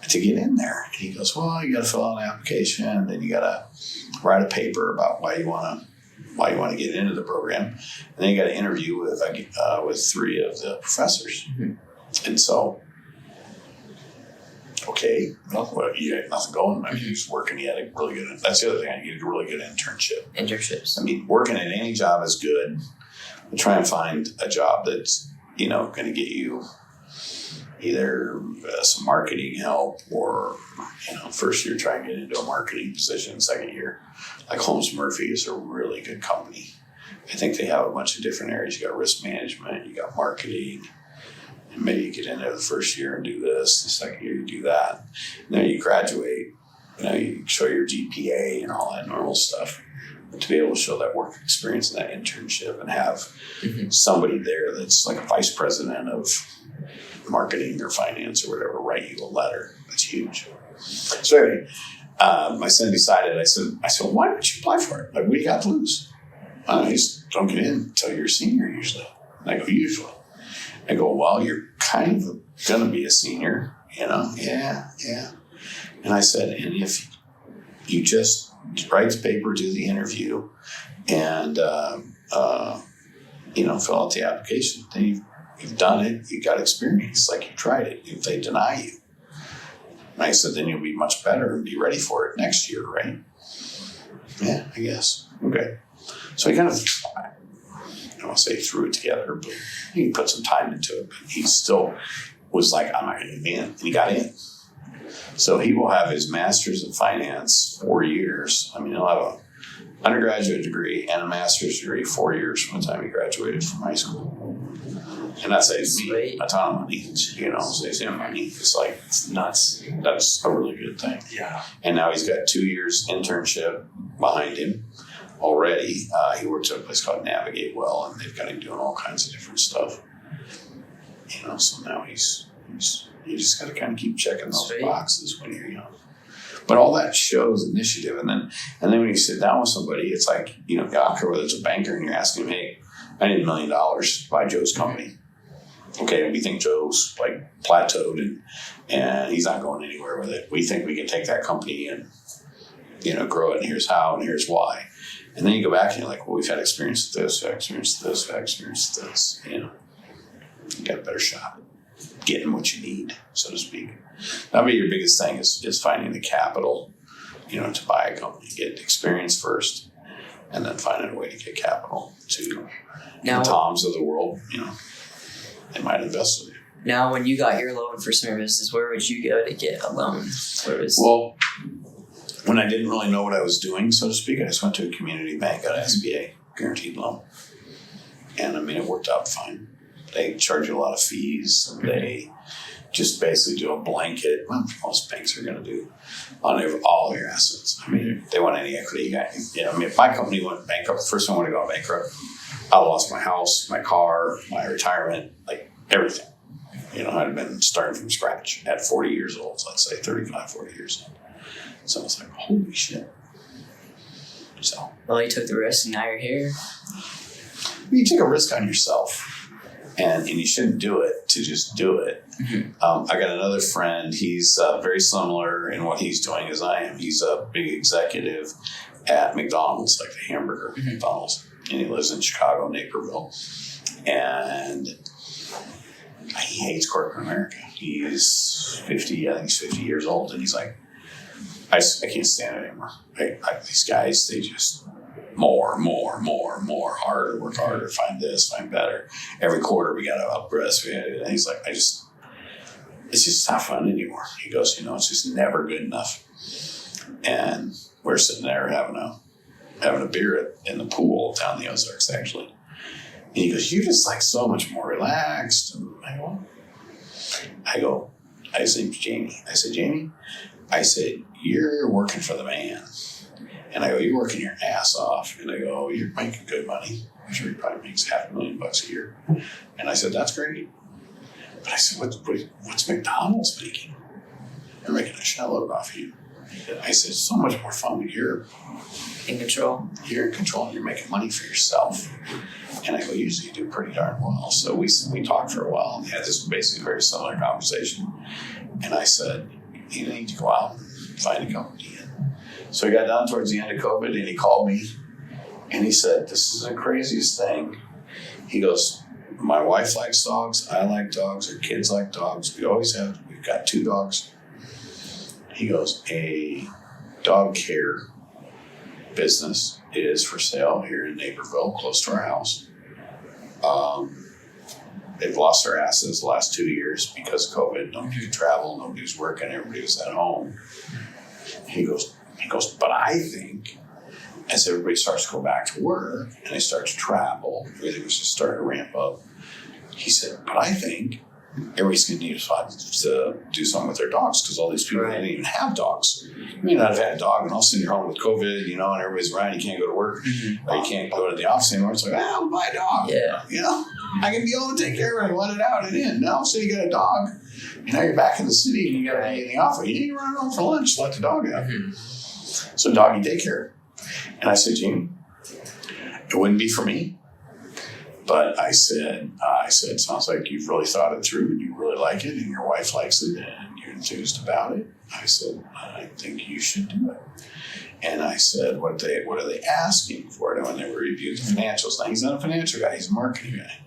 to get in there? And he goes, well, you got to fill out an application. Then you got to write a paper about why you want to get into the program. And then you got to interview with 3 of the professors. Mm-hmm. And so, okay, well, you had nothing going. I mean, he was working. He had a really good, that's the other thing, I needed a really good internship. Internships. I mean, working at any job is good. But try and find a job that's, going to get you either some marketing help or, first year try and get into a marketing position, second year. Like Holmes Murphy is a really good company. I think they have a bunch of different areas. You got risk management, you got marketing, and maybe you get in there the first year and do this, the second year you do that. And then you graduate, you show your GPA and all that normal stuff. But to be able to show that work experience and that internship and have somebody there that's like a vice president of marketing or finance or whatever write you a letter, that's huge. So anyway, my son decided, I said, why don't you apply for it? Like, what do you got to lose? You just don't get in until you're a senior usually. And I go, usually. I go, well, you're kind of going to be a senior, Yeah. And I said, and if you just write the paper, do the interview, and, fill out the application, then you've done it, you got experience, like you tried it. If they deny you, and I said, then you'll be much better and be ready for it next year, right? Yeah, I guess. Okay. So he kind of, I don't want to say threw it together, but he put some time into it. But he still was like, I'm not going to get in. And he got in. So he will have his Master's of Finance 4 years. I mean, he'll have an undergraduate degree and a master's degree 4 years from the time he graduated from high school. And that saves me Sweet. a ton of money, saves him money. It's like, it's nuts. That's a really good thing. Yeah. And now he's got 2 years internship behind him already. He works at a place called Navigate Well, and they've got him doing all kinds of different stuff. So now you just got to kind of keep checking those Sweet. boxes when you're young. But all that shows initiative, and then when you sit down with somebody, it's like, whether it's a banker and you're asking him, hey, I need $1 million to buy Joe's company. Okay, we think Joe's like plateaued and he's not going anywhere with it. We think we can take that company and grow it, and here's how and here's why. And then you go back and you're like, well, we've had experience with this, experience with this, experience with this. You got a better shot at getting what you need, so to speak. That'll be your biggest thing is finding the capital, to buy a company. Get experience first, and then finding a way to get capital to the Toms of the world. They might invest with you. Now, when you got your loan for small business, where would you go to get a loan? Well, when I didn't really know what I was doing, so to speak, I just went to a community bank, got an SBA guaranteed loan. And it worked out fine. They charge you a lot of fees. They just basically do a blanket, most banks are going to do, on all of your assets. They want any equity you got. If my company went bankrupt, the first one I would have gone bankrupt, I lost my house, my car, my retirement, like everything. I'd have been starting from scratch at 40 years old, let's say 35, 40 years old. So I was like, holy shit. So. Well, you took the risk and now you're here. You take a risk on yourself, and you shouldn't do it to just do it. Mm-hmm. I got another friend. He's very similar in what he's doing as I am. He's a big executive at McDonald's, like the hamburger McDonald's. And he lives in Chicago, Naperville. And he hates corporate America. He's 50, I think he's 50 years old. And he's like, I can't stand it anymore. These guys, they just more, harder, work harder, find this, find better. Every quarter we got to upgrade. And he's like, it's just not fun anymore. He goes, it's just never good enough. And we're sitting there having a beer in the pool down the Ozarks, actually. And he goes, you're just like so much more relaxed. And I go, his name's Jamie. I said, Jamie, you're working for the man. And I go, you're working your ass off. And I go, you're making good money. I'm sure he probably makes $500,000 a year. And I said, that's great. But I said, what's McDonald's making? They're making a shitload off you. I said, so much more fun when you're in control. You're in control and you're making money for yourself. And I go, usually you do pretty darn well. So we talked for a while and had this basically very similar conversation. And I said, you need to go out and find a company. So he got down towards the end of COVID and he called me and he said, this is the craziest thing. He goes, my wife likes dogs. I like dogs. Our kids like dogs. We've got 2 dogs. He goes, a dog care business is for sale here in Naperville, close to our house. They've lost their asses the last 2 years because of COVID. Nobody could travel. Nobody was working. Everybody was at home. He goes, but I think as everybody starts to go back to work and they start to travel, everything was just starting to ramp up. He said, but I think everybody's going to need to do something with their dogs because all these people didn't even have dogs. You may not have had a dog, and all of a sudden you're home with COVID, and everybody's around, you can't go to work, or you can't go to the office anymore. It's like, I'll buy a dog. Yeah. I can be able to take care of it and let it out and in. Now, say you got a dog, and now you're back in the city, and you got to be in the office. You need to run home for lunch, let the dog out. So doggy daycare. And I said, Jamie, it wouldn't be for me. But I said, it sounds like you've really thought it through and you really like it and your wife likes it and you're enthused about it. I said, I think you should do it. And I said, what are they asking for it when they reviewed the financials? Now, he's not a financial guy, he's a marketing guy.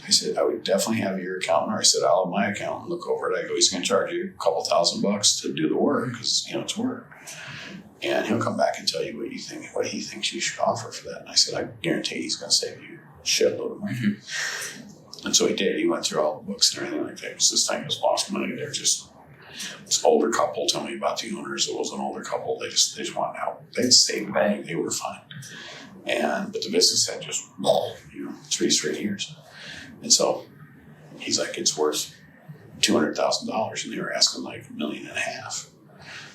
I said, I would definitely have your accountant, or I said, I'll have my accountant look over it. I go, he's going to charge you a couple $1,000 to do the work because, it's work. And he'll come back and tell you what he thinks you should offer for that. And I said, I guarantee he's going to save you a shitload of money. And so he did. He went through all the books and everything like that. Because this thing was lost money. They're just, this older couple, tell me about the owners. It was an older couple. They just wanted help. They'd saved money. They were fine. But the business had just, 3 straight years. And so he's like, it's worth $200,000, and they were asking like $1.5 million.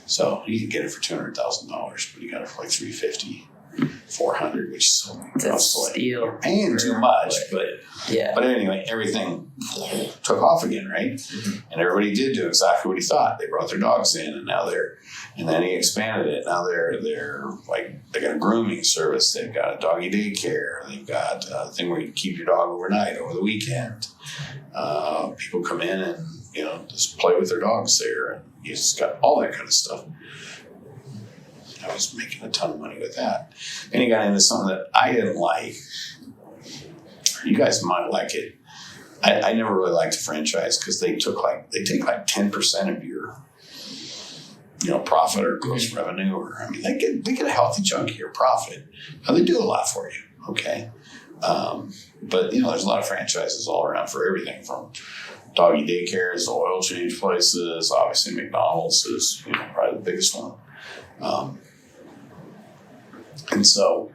So he could get it for $200,000, but he got it for like $350,000, $400,000, which is so steal. You're paying too much, but yeah. But anyway, everything took off again, right? Mm-hmm. And everybody did do exactly what he thought. They brought their dogs in, and then he expanded it. Now they're like, they got a grooming service. They've got a doggy daycare. They've got a thing where you can keep your dog overnight over the weekend. People come in and, just play with their dogs there. And he's got all that kind of stuff. I was making a ton of money with that. And he got into something that I didn't like. You guys might like it. I never really liked a franchise because they take like 10% of your, profit or gross revenue, or they get a healthy chunk of your profit. Now they do a lot for you, okay? But there's a lot of franchises all around for everything from doggy daycares to oil change places. Obviously, McDonald's is probably the biggest one, and so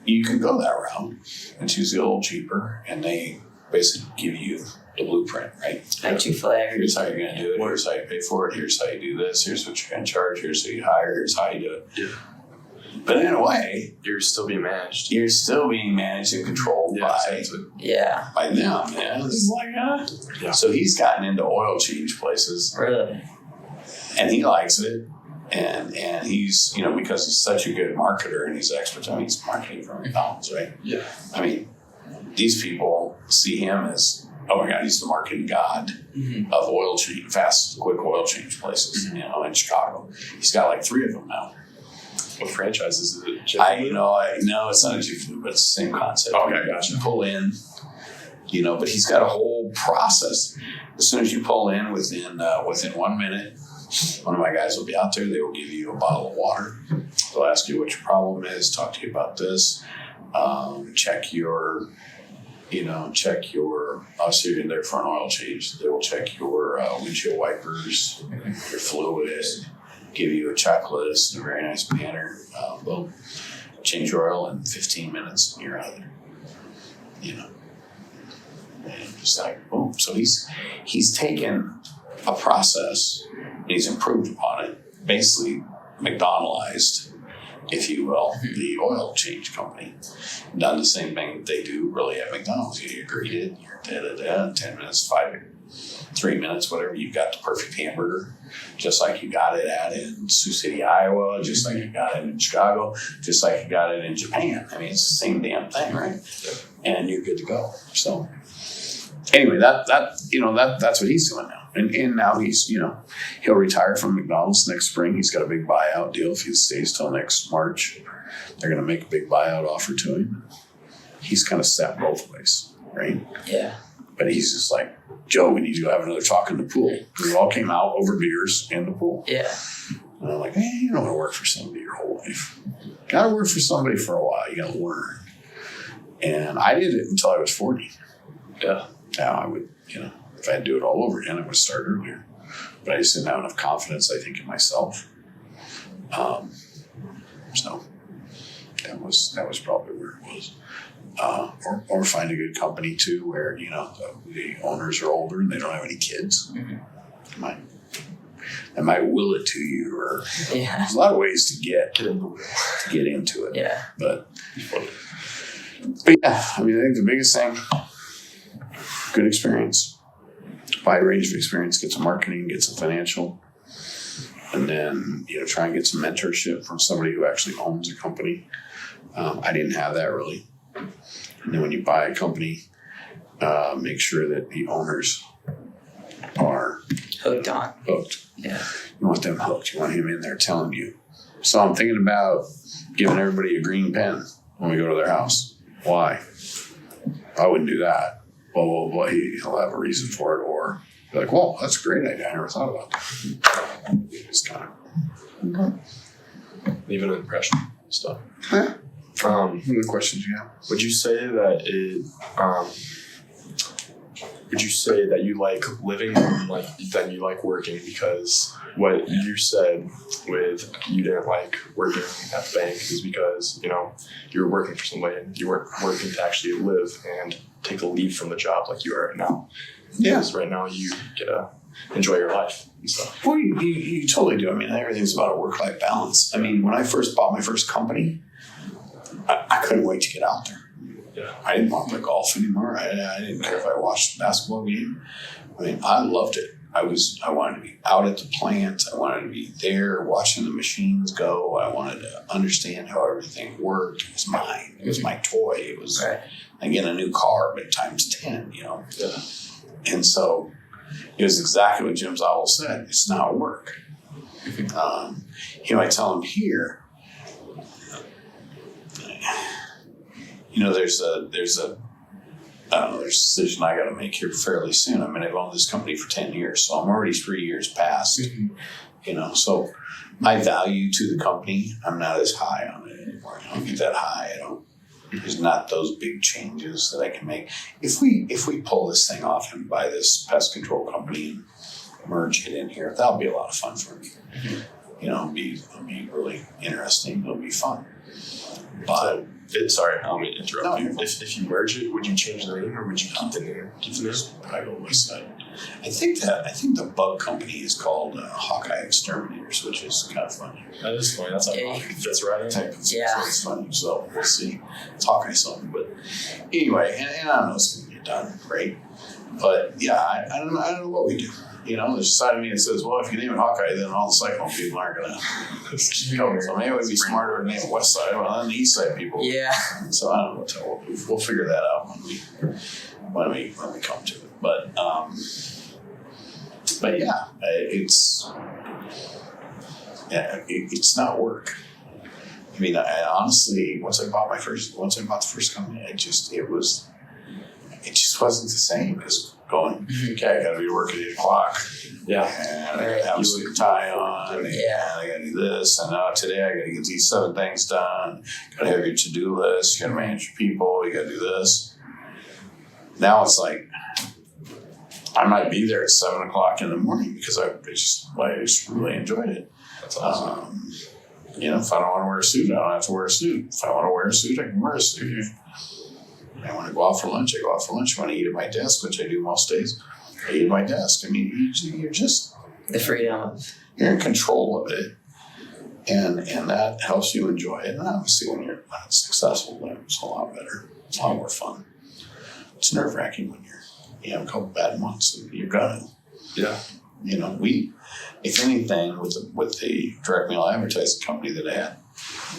you can go that route. It's usually a little cheaper, and they basically give you the blueprint, right? Like Chick-fil-A. Here's how you're going to do it. Here's how you pay for it. Here's how you do this. Here's what you're going to charge. Here's who you hire. Here's how you do it. Yeah. But in a way, you're still being managed. You're still being managed and controlled by them. Yeah. It's like, So he's gotten into oil change places. Really? And he likes it. And he's, because he's such a good marketer and he's expert. He's marketing for McDonald's, right? Yeah. These people see him as, oh my God, he's the marketing god of oil change, fast, quick oil change places, in Chicago. He's got like 3 of them now. What franchises is it? No, it's not a Jiffy, but it's the same concept. Okay, gotcha. You pull in, but he's got a whole process. As soon as you pull in, within 1 minute, one of my guys will be out there. They will give you a bottle of water. They'll ask you what your problem is, talk to you about this, check your, obviously you're in there for an oil change. They will check your windshield wipers, your fluid, give you a checklist in a very nice manner. Boom, change your oil in 15 minutes and you're out of there. And just like boom. So he's taken a process and he's improved upon it. Basically, McDonaldized, if you will, the oil change company. Done the same thing that they do really at McDonald's. You greet it, you're 10 minutes, 3 minutes, whatever. You've got the perfect hamburger, just like you got it in Sioux City, Iowa, just like you got it in Chicago, just like you got it in Japan. It's the same damn thing, right? And you're good to go. So anyway, that's what he's doing now. And now he's, he'll retire from McDonald's next spring. He's got a big buyout deal. If he stays till next March, they're going to make a big buyout offer to him. He's kind of set both ways, right? Yeah. But he's just like, Joe, we need to go have another talk in the pool. We all came out over beers in the pool. Yeah. And I'm like, you don't want to work for somebody your whole life. Got to work for somebody for a while. You got to learn. And I did it until I was 40. Yeah. Now I would, if I had to do it all over again, I would start earlier. But I just didn't have enough confidence, I think, in myself. So that was probably where it was. Or find a good company too, where the owners are older and they don't have any kids. Mm-hmm. They might will it to you, or there's a lot of ways to get into it. Yeah, but yeah, I think the biggest thing, good experience, wide range of experience, get some marketing, get some financial, and then try and get some mentorship from somebody who actually owns a company. I didn't have that really. And then when you buy a company, make sure that the owners are hooked. Yeah. You want them hooked. You want him in there telling you. So I'm thinking about giving everybody a green pen when we go to their house. Why? I wouldn't do that. Well, he'll have a reason for it. Or be like, well, that's a great idea. I never thought about that. It's kind of... Leave an impression stuff. Yeah. What are the questions you have? Would you say that it would you say that you like living or that you like working? Because what you said with you didn't like working at the bank is because, you were working for somebody and you weren't working to actually live and take a leave from the job like you are right now. Yeah. Because right now you get to enjoy your life and stuff. Well, you totally do. I mean, everything's about a work-life balance. I mean, when I first bought my first company, I couldn't wait to get out there. Yeah. I didn't want to play golf anymore. I didn't care if I watched a basketball game. I mean, I loved it. I wanted to be out at the plant. I wanted to be there watching the machines go. I wanted to understand how everything worked. It was mine. It was my toy. It was again a new car, but times 10. Yeah. And so it was exactly what Jim Zobel said. It's not work. I tell him here. There's a decision I got to make here fairly soon. I mean, I've owned this company for 10 years, so I'm already 3 years past. So my value to the company, I'm not as high on it anymore. I don't get that high. There's not those big changes that I can make. If we pull this thing off and buy this pest control company and merge it in here, that'll be a lot of fun for me. It'll be really interesting. It'll be fun. But sorry, I'm going to interrupt you. No. If you merge it, would you change the name or would you keep the name? I go with that. I think the bug company is called Hawkeye Exterminators, which is kind of funny. That is funny. That's that's right. It's funny. So we'll see. It's Hawkeye something, but anyway, and I don't know it's going to get done, right? But yeah, I don't know what we do. There's a side of me that says, well, if you name it Hawkeye, then all the Cyclone people aren't going to. So maybe it would be smarter to name it West Side. Well, then the East Side people. Yeah. So I don't know what we'll figure that out when we come to it. But yeah, it's not work. I mean, I honestly, once I bought the first company, it just wasn't the same as going, okay, I got to be working at 8 o'clock. Yeah. And I got to have a suit and tie on. And I got to do this. And today I got to get these 7 things done. Got to have your to-do list. You got to manage your people. You got to do this. Now it's like, I might be there at 7 o'clock in the morning because I just really enjoyed it. That's awesome. If I don't want to wear a suit, I don't have to wear a suit. If I want to wear a suit, I can wear a suit. I want to go out for lunch, I go out for lunch. I want to eat at my desk, which I do most days. I eat at my desk. I mean, you're just... The freedom. You're in control of it. And that helps you enjoy it. And obviously when it's successful, it's a lot better. It's a lot more fun. It's nerve-wracking when you have a couple bad months and you're gonna. Yeah. If anything, with the direct mail advertising company that I had,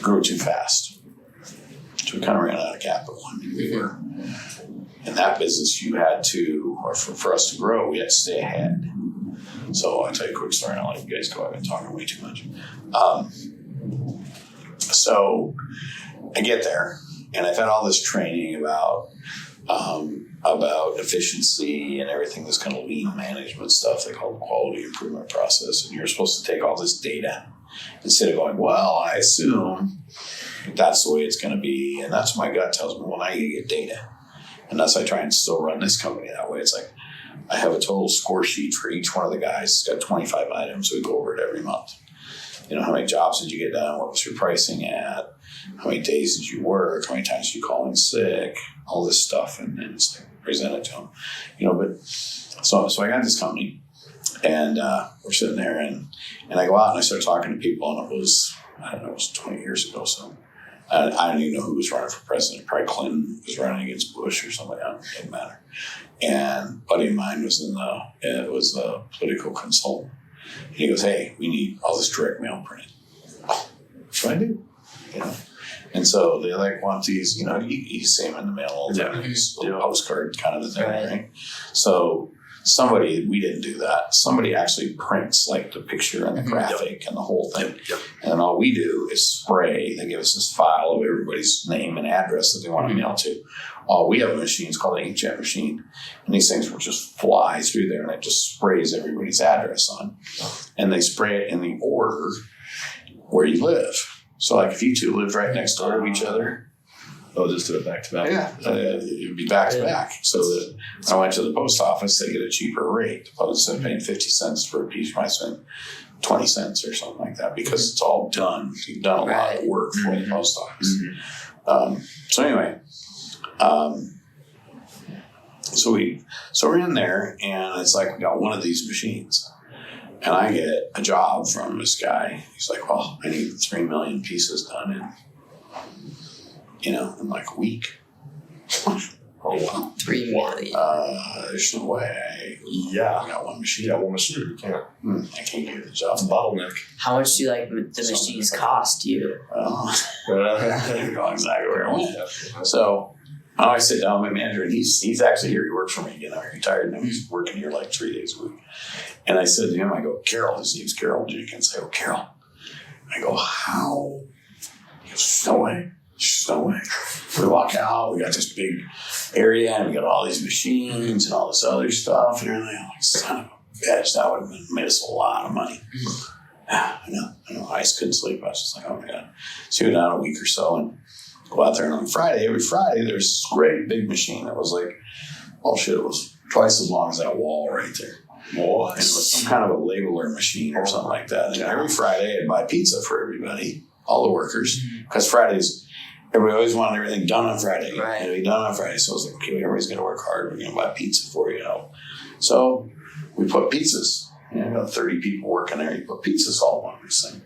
grew too fast. So we kind of ran out of capital. I mean, we were in that business. You had to, or for us to grow, we had to stay ahead. So I'll tell you a quick story. I don't let you guys go. I've been talking way too much. So I get there, and I've had all this training about efficiency and everything, this kind of lean management stuff they call the quality improvement process. And you're supposed to take all this data instead of going, well, I assume that's the way it's going to be. And that's what my gut tells me. Well, now you get data. And that's why I try and still run this company that way. It's like I have a total score sheet for each one of the guys. It's got 25 items. We go over it every month. How many jobs did you get done? What was your pricing at? How many days did you work? How many times did you call in sick? All this stuff. And then it's like presented to them. But so I got this company and we're sitting there and I go out and I start talking to people and it was 20 years ago. So I don't even know who was running for president. Probably Clinton was running against Bush or somebody. It doesn't matter. And a buddy of mine was was a political consultant. And he goes, hey, we need all this direct mail printed. What should I do? And so they want these, you see them in the mail all the time. These little postcard kind of a thing, right? So we didn't do that. Somebody actually prints the picture and the graphic and the whole thing. Yep. And all we do is spray. They give us this file of everybody's name and address that they want to mail to. We have a machine, it's called the inkjet machine. And these things will just fly through there and it just sprays everybody's address on. And they spray it in the order where you live. So if you two lived right next door to each other, They'll just do it back to back. Yeah, it'd be back to back. So that when I went to the post office, they get a cheaper rate. Instead of paying 50 cents for a piece, you might spend 20 cents or something like that because it's all done. You've done a lot of work for the post office. So anyway, so we're in there, and it's like we got one of these machines, and I get a job from this guy. He's like, "Well, I need 3 million pieces done in like a week." Oh wow, 3 million. There's no way. I got one machine. Yeah, one machine. You can't. I can't get the job. It's a bottleneck. How much do the machines cost you? I don't know exactly where I went. So I sit down with my manager, and he's actually here. He works for me. He retired now. He's working here like 3 days a week. And I said to him, I go, Carol, his name's Carol Jenkins. I go, Carol. I go, how? He goes, no way. No way. We walk out, we got this big area, and we got all these machines and all this other stuff and everything. I'm like, son of a bitch, that would have made us a lot of money. I know. I just couldn't sleep. I was just like, oh my God. So we went down a week or so and go out there, and on every Friday, there's this great big machine that was like, oh shit, it was twice as long as that wall right there. What? And it was some kind of a labeler machine or something like that. And every Friday, I'd buy pizza for everybody, all the workers, because Fridays, everybody always wanted everything done on Friday. Right. It'd be done on Friday. So I was like, okay, everybody's going to work hard. We're going to buy pizza for you. So we put pizzas. About 30 people working there. You put pizzas all on this thing.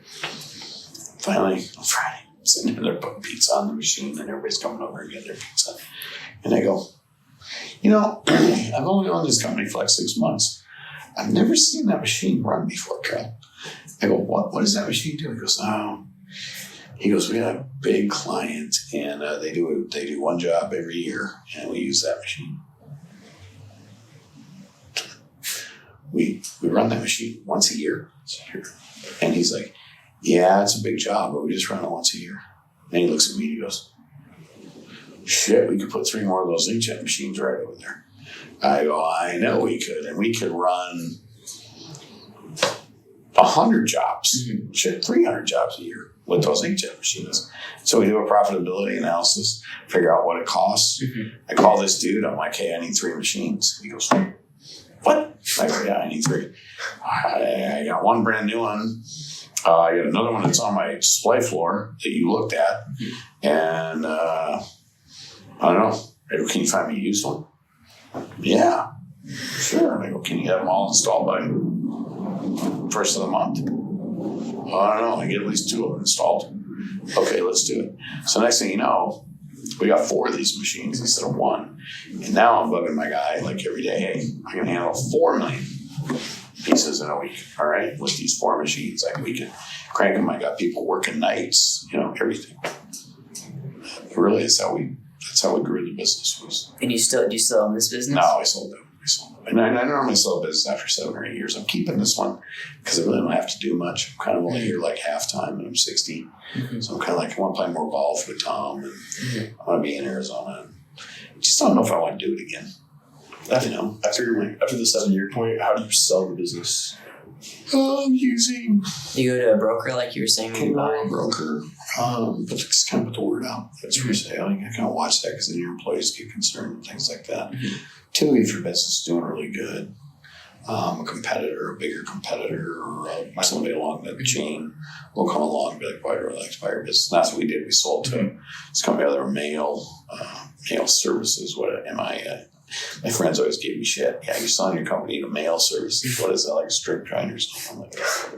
Finally, on Friday, I'm sitting there putting pizza on the machine, and everybody's coming over and getting their pizza. And I go, I've only owned this company for like 6 months. I've never seen that machine run before, Carol. I go, what does that machine do? He goes, oh. He goes, we got a big client, and they do one job every year, and we use that machine. We run that machine once a year. And he's like, yeah, it's a big job, but we just run it once a year. And he looks at me and he goes, shit, we could put 3 more of those inkjet machines right over there. I go, I know we could. And we could run 100 jobs, 300 jobs a year with those inkjet machines. So we do a profitability analysis, figure out what it costs. I call this dude. I'm like, hey, I need 3 machines. He goes, what? I go, yeah, I need 3. I got one brand new one. I got another one that's on my display floor that you looked at. And I don't know. I go, can you find me a used one? Yeah, sure. And I go, can you have them all installed by first of the month? I don't know. I get at least 2 of them installed. Okay, let's do it. So next thing you know, we got 4 of these machines instead of 1. And now I'm bugging my guy like every day, hey, I can handle 4 million pieces in a week, all right, with these 4 machines. Like we can crank them. I got people working nights, everything. Really, that's how we grew the business. And do you still own this business? No, I sold it. And I normally sell a business after 7 or 8 years. I'm keeping this one because I really don't have to do much. I'm kind of only here like half time, and I'm 60. So I'm kind of like, I want to play more golf with Tom, and I want to be in Arizona. I just don't know if I want to do it again. After the 7-year point, how do you sell the business? Using You go to a broker, like you were saying. a broker, but just kind of put the word out. That's for sale. You kind of watch that because then your employees get concerned and things like that. 2, if your business is doing really good, a competitor, a bigger competitor, or somebody along the chain will come along and be like, why do I like to buy your business? And that's what we did. We sold to this company, other mail services. My friends always gave me shit. Yeah, you're selling your company to mail services. What is that, like a strip joint or something like that?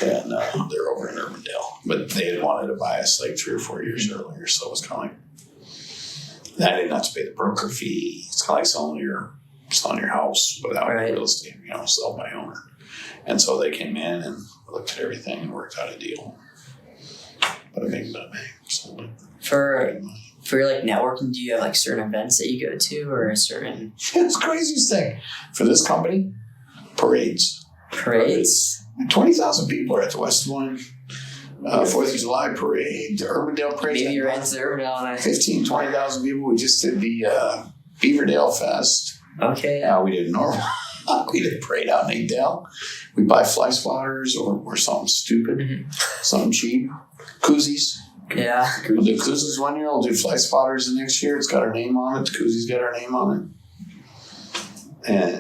And they're over in Urbandale. But they had wanted to buy us like 3 or 4 years earlier, so it was kind of like, I didn't have to pay the broker fee. It's kind of like selling your house without real estate, sell by owner. And so they came in and looked at everything and worked out a deal. But bang. Sold it. For your networking, do you have like certain events that you go to, or a certain? It's the craziest thing for this company. Parades. 20,000 people are at the West One. 4th of July parade, the Urbandale parade. Maybe you're into Urbandale. 15,000, 20,000 people. We just did the Beaverdale Fest. Okay. We did normal. We did a parade out in Adel. We buy fly swatters or something stupid, something cheap. Koozies. Yeah. We'll do koozies 1 year. We'll do fly spotters the next year. It's got our name on it. The koozie's got our name on it. And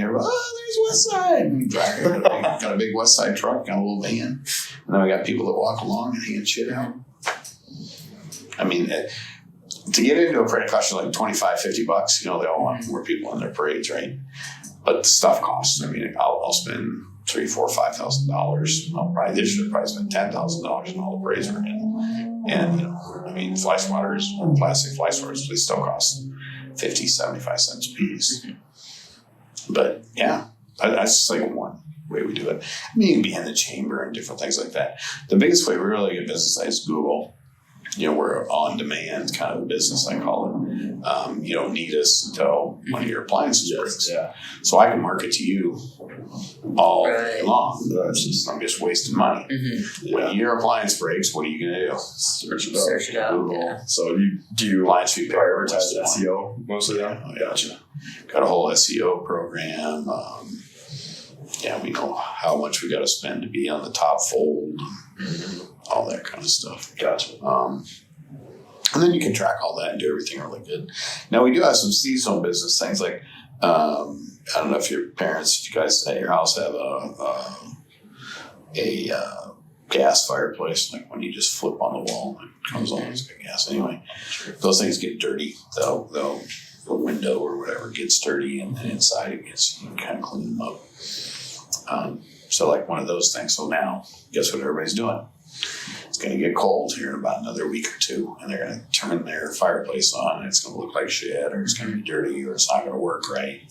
everybody, oh, there's Westside. And got a big Westside truck, got a little van. And then we got people that walk along and hand shit out. I mean, to get into a parade costs you like $25-$50. You know, they all want more people in their parades, right? But the stuff costs. I mean, I'll spend $3,000, $4,000, $5,000. This year, probably spend $10,000 in all the parades we're in. And, you know, I mean, fly swatters, plastic fly swatters, they still cost 50-75 cents a piece. But yeah, that's just like one way we do it. I mean, you can be in the chamber and different things like that. The biggest way we really get business is Google. You know, we're on demand kind of a business, I call it. You don't need us until one of your appliances breaks. Yeah. So I can market to you all day Right. long. I'm just wasting money. When your appliance breaks, what are you going to do? Search it up. Search it out. Google. Yeah. So do you Appliance fee payer. prioritize SEO mostly then? Yeah, gotcha. Got a whole SEO program. Yeah, we know how much we got to spend to be on the top fold. All that kind of stuff. Gotcha. And then you can track all that and do everything really good. Now, we do have some seasonal business things like, I don't know if your parents, if you guys at your house have a gas fireplace, like when you just flip on the wall and it comes on, it's got gas anyway. Those things get dirty. The window or whatever gets dirty, and then inside it gets, you can kind of clean them up. So like one of those things. So now, guess what everybody's doing? It's going to get cold here in about another week or two, and they're going to turn their fireplace on, and it's going to look like shit, or it's going to be dirty, or it's not going to work right.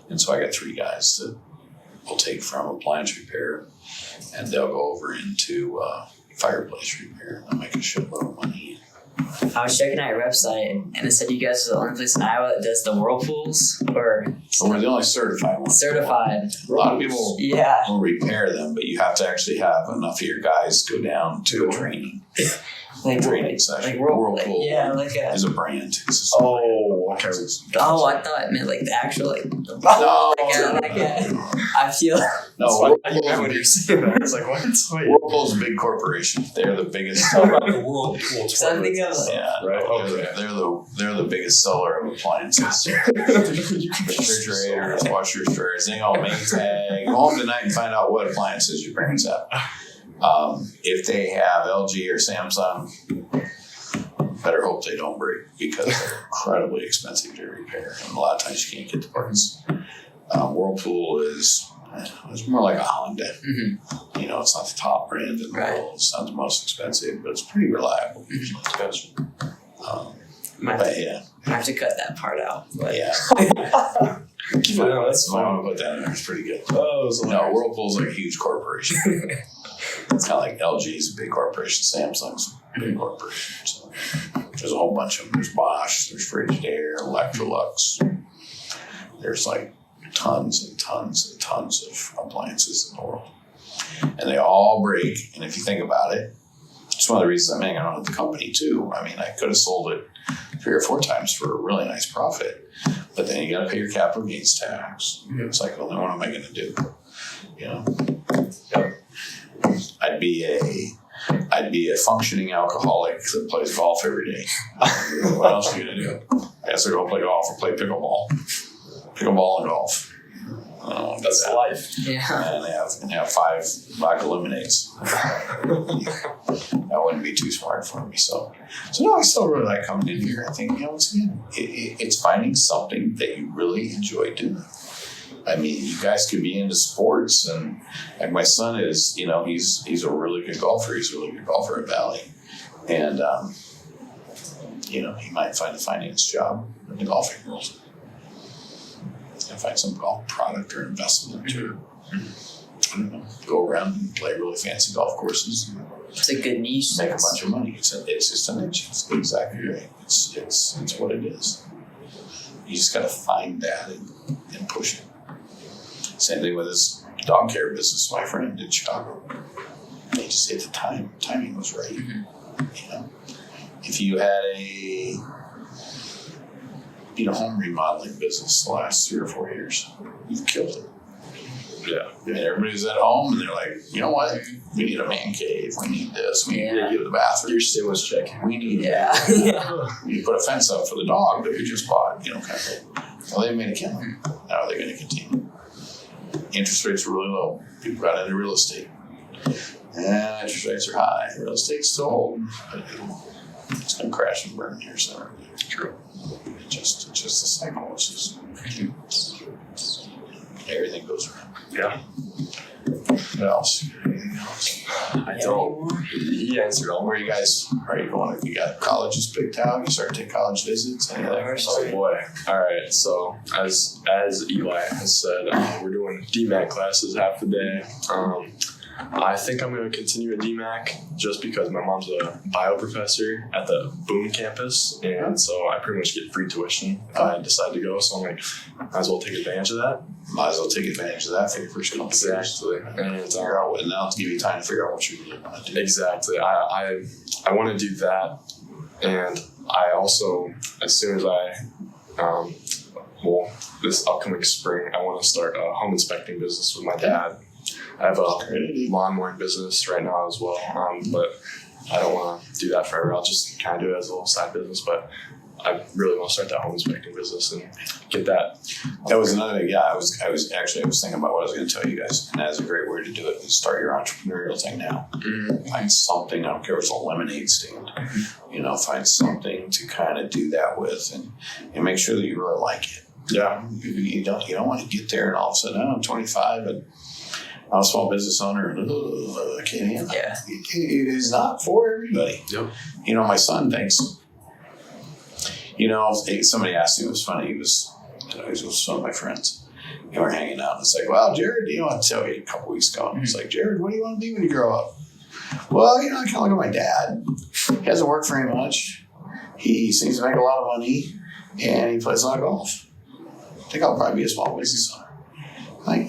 And so I got 3 guys that will take from appliance repair, and they'll go over into fireplace repair. They'll make a shitload of money. I was checking out your website, and it said you guys are the only place in Iowa that does the whirlpools, or But we're the only certified ones. certified. A lot of people Yeah. will repair them, but you have to actually have enough of your guys go down to a training Like session. like Whirlpool yeah, like a. is a brand. It's a Oh, okay. Oh, I thought it meant like the actual like. No. I feel. No, I get what you're saying. It's like, what? Wait. Whirlpool's a big corporation. They're the biggest. Talk about the Whirlpool Something toilets. else. Yeah, Right, okay. they're the biggest seller of appliances. Refrigerators, washers, dryers, they all Maytag. Go home tonight and find out what appliances your parents have. If they have LG or Samsung, better hope they don't break, because they're incredibly expensive to repair, and a lot of times you can't get the parts. Whirlpool is it's more like a Honda. Mm-hmm. You know, it's not the top brand in the world. It's not the most expensive, but it's pretty reliable. But yeah, I have to cut that part out. But. yeah. No, that's I want fine. to put that in there. It's pretty good. Oh, so No, Whirlpool's like a huge corporation. It's kind of like LG's a big corporation, Samsung's a big corporation. So there's a whole bunch of them. There's Bosch, there's Frigidaire, Electrolux. There's like tons and tons and tons of appliances in the world. And they all break. And if you think about it, it's one of the reasons I'm hanging on with the company too. I mean, I could have sold it 3 or 4 times for a really nice profit, but then you got to pay your capital gains tax. It's like, well, then what am I going to do? You know, I'd be a functioning alcoholic that plays golf every day. What else are you going to do? I guess I go play golf or play pickleball and golf. that's life. Yeah. And they have 5 vodka lemonades. That wouldn't be too smart for me. So no, I still really like coming in here. I think, you know, once again, it's finding something that you really enjoy doing. I mean, you guys could be into sports, and like my son is, you know, he's a really good golfer. He's a really good golfer at Valley, and you know, he might find a finance job in the golfing world. And find some golf product or investment, or I don't know, go around and play really fancy golf courses. It's a good niche. Make a bunch of money. It's just a niche. It's exactly right. It's what it is. You just got to find that and push it. Same thing with this dog care business. My friend in Chicago, they just hit the timing was right. You know, if you had a home remodeling business the last 3 or 4 years, you've killed it. Yeah. And everybody's at home, and they're like, you know what? We need a man cave. We need this. We need to give the bathroom. Your stimulus check. We need we need to put a fence up for the dog that we just bought. You know, kind of thing. Well, they made a killing. How are they going to continue? Interest rates are really low. People got into real estate. And interest rates are high. Real estate's still old. But it's going to crash and burn here soon. True. It's just a cycle. It's just everything goes around. Yeah. What else? Anything else? I don't. He answered all. Where you guys are you going? If you got colleges picked out, you start to take college visits, anything? Oh boy! All right. So as Eli has said, we're doing DMACC classes half the day. I think I'm going to continue at DMACC just because my mom's a bio professor at the Boone campus, and so I pretty much get free tuition if I decide to go. So I'm like, might as well take advantage of that. Might as well take advantage of that for your first couple of years. Exactly. And Figure out what, and that'll give you time to figure out what you really want to do. exactly. I want to do that, and I also, as soon as this upcoming spring, I want to start a home inspecting business with my dad. I have a lawn mowing business right now as well, but I don't want to do that forever. I'll just kind of do it as a little side business, but I really want to start that home inspecting business and get that. That was another thing. Yeah, I was thinking about what I was going to tell you guys, and that's a great way to do it. Is start your entrepreneurial thing now. Mm-hmm. Find something. I don't care if it's a lemonade stand. You know, find something to kind of do that with, and make sure that you really like it. Yeah, You don't want to get there and all of a sudden, I'm 25 and I'm a small business owner and I can't handle it. Yeah. It is not for everybody. Yep. You know, my son thinks, you know, somebody asked me, it was funny, he was with one of my friends. And we're hanging out and it's like, well, Jared, you know, I tell you a couple weeks ago, and it's like, Jared, what do you want to be when you grow up? Well, you know, I kind of look at my dad. He hasn't worked very much. He seems to make a lot of money and he plays a lot of golf. I think I'll probably be a small business owner. Like,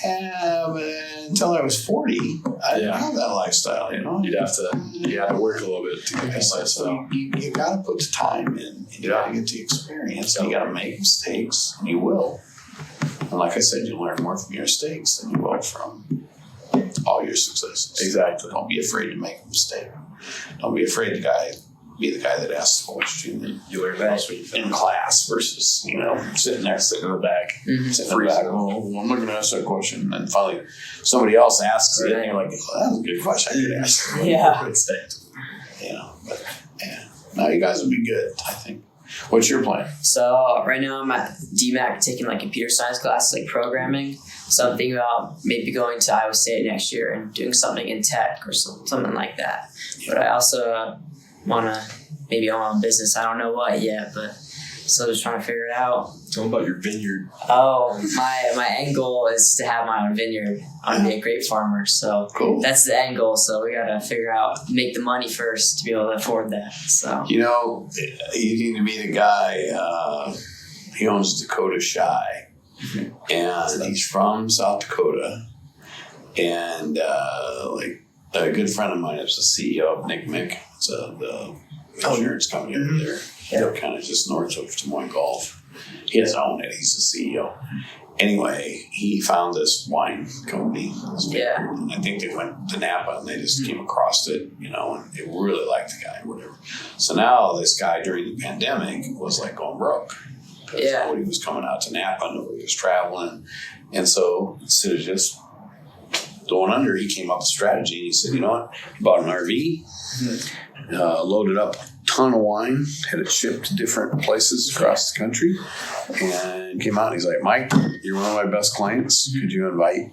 yeah, but until I was 40, I didn't have that lifestyle, you know? you have to work a little bit to get that lifestyle. So you got to put the time in, and you got to get the experience, and you got to make mistakes, and you will. And like I said, you learn more from your mistakes than you will from all your successes. Exactly. Don't be afraid to make a mistake. Don't be afraid to be the guy that asks the question. You learn that when you in class versus, you know, sitting in the back. Mm-hmm. Sitting in the back. Oh, I'm looking to ask that question. And finally, somebody else asks it, and you're like, well, that was a good question. I could ask. Yeah. You know, but yeah. No, you guys would be good, I think. What's your plan? So right now I'm at DMACC taking like computer science classes, like programming. So I'm thinking about maybe going to Iowa State next year and doing something in tech or something like that. Yeah. But I also want to maybe own my own business. I don't know what yet, but still just trying to figure it out. Tell them about your vineyard. Oh, my end goal is to have my own vineyard. I want to be a grape farmer, so cool. That's the end goal. So we got to figure out, make the money first to be able to afford that. So you know, you need to be the guy. He owns Dakota Shy, and he's from South Dakota, and like a good friend of mine is the CEO of NCMEC. It's the insurance company over there. They're kind of just north of Des Moines Golf. He doesn't own it. He's the CEO. Anyway, he found this wine company. And I think they went to Napa and they just came across it, you know, and they really liked the guy or whatever. So now this guy during the pandemic was like going broke. Because nobody was coming out to Napa, nobody was traveling. And so instead of just going under, he came up with a strategy and he said, you know what? He bought an RV, loaded up a ton of wine, had it shipped to different places across the country, and came out and he's like, Mike, you're one of my best clients. Could you invite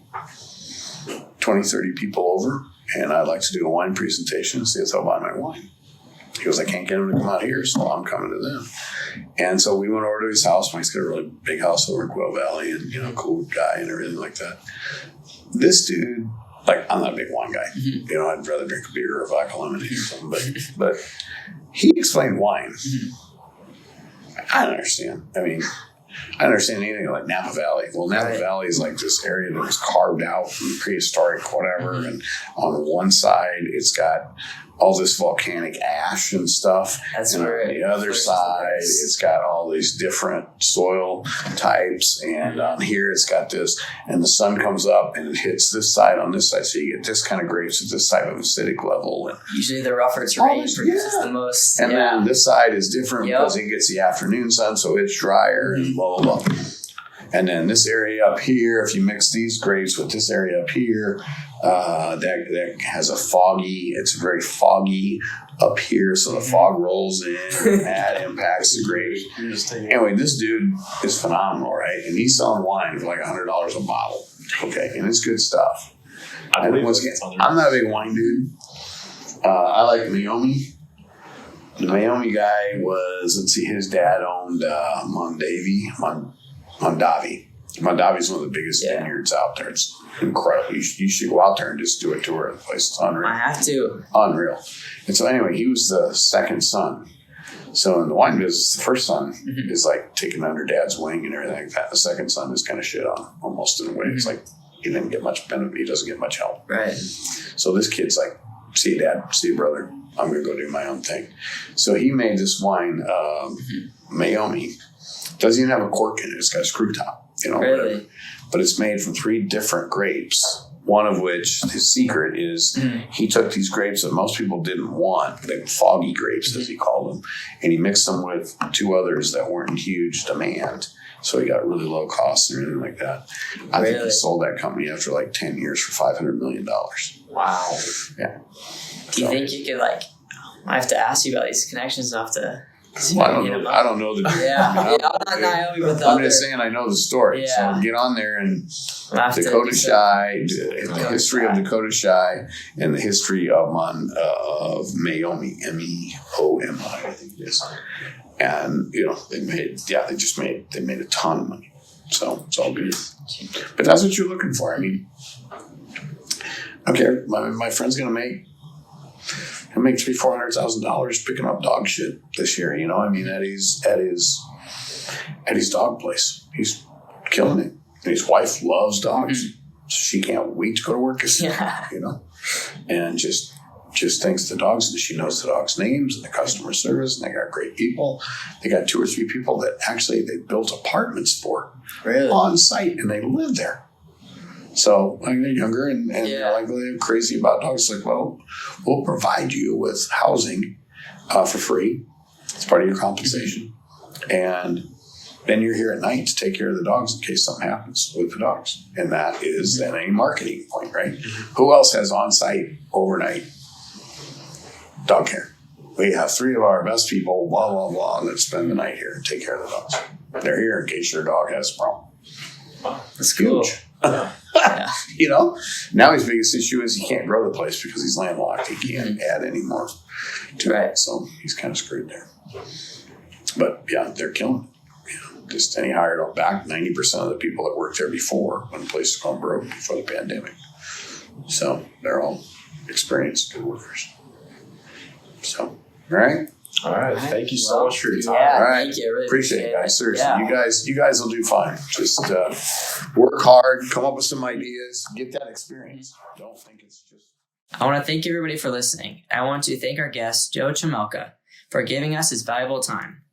20, 30 people over? And I'd like to do a wine presentation and see if they'll buy my wine. He goes, I can't get them to come out here, so I'm coming to them. And so we went over to his house. Mike's got a really big house over in Quail Valley and, you know, cool guy and everything like that. This dude, like, I'm not a big wine guy. You know, I'd rather drink a beer or a vodka lemonade or something. But he explained wine. I don't understand. I mean, I don't understand anything like Napa Valley. Well, Napa Valley is like this area that was carved out from prehistoric whatever. And on one side, it's got all this volcanic ash and stuff. That's and where on the other side, it's got all these different soil types. And on here, it's got this. And the sun comes up and it hits this side on this side. So you get this kind of grapes at this type of acidic level. And usually the rougher terrain produces the most. And then this side is different because it gets the afternoon sun, so it's drier and blah, blah, blah. And then this area up here, if you mix these grapes with this area up here, that has it's very foggy up here, so the fog rolls in and that impacts the grape. Anyway, this dude is phenomenal, right? And he's selling wine for like $100 a bottle. Okay, and it's good stuff. I'm not a big wine dude. I like Mayomi. The Mayomi guy his dad owned Mondavi. Mondavi's one of the biggest vineyards out there. It's incredible. You should go out there and just do a tour of the place. It's unreal. I have to. Unreal. And so anyway, he was the second son. So in the wine business, the first son is like taking under dad's wing and everything like that. The second son is kind of shit on almost in a way. It's like he didn't get much benefit. He doesn't get much help. Right. So this kid's like, see you, dad. See you, brother. I'm going to go do my own thing. So he made this wine, Mayomi. Doesn't even have a cork in it. It's got a screw top, Really? Whatever. But it's made from 3 different grapes. One of which, his secret is he took these grapes that most people didn't want, the foggy grapes, as he called them, and he mixed them with 2 others that weren't in huge demand. So he got really low costs and everything like that. I think he sold that company after like 10 years for $500 million. Wow. Yeah. Do you think you could I have to ask you about these connections enough to... Well, I don't know the not Naomi, but I'm just saying I know the story. Yeah. So get on there and Dakota Shy, the history of Dakota Shy, and the history of Mayomi, Meomi, I think it is. And they made a ton of money. So it's all good. But that's what you're looking for. I mean, okay, my friend's gonna make $300,000-$400,000 picking up dog shit this year. I mean, at his dog place, he's killing it. And his wife loves dogs. She can't wait to go to work. And just thinks the dogs. She knows the dogs' names and the customer service, and they got great people. They got 2 or 3 people that actually they built apartments for on site, and they live there. So they're younger and they're crazy about dogs. Like, well, we'll provide you with housing for free. It's part of your compensation. And then you're here at night to take care of the dogs in case something happens with the dogs. And that is then a marketing point, right? Who else has on-site overnight dog care? We have 3 of our best people, blah, blah, blah, that spend the night here and take care of the dogs. They're here in case your dog has a problem. That's cool. Huge. Now his biggest issue is he can't grow the place because he's landlocked. He can't add any more to it. So he's kind of screwed there. But yeah, they're killing it. And he hired back 90% of the people that worked there before when the place was going broke before the pandemic. So they're all experienced, good workers. So, all right. All right. Thank you so much for your time. Yeah, all right. thank you. I really appreciate it, guys. Seriously, Yeah. you guys will do fine. Just work hard, come up with some ideas, get that experience. Don't think it's just... I want to thank everybody for listening. I want to thank our guest, Joe Chmelka, for giving us his valuable time.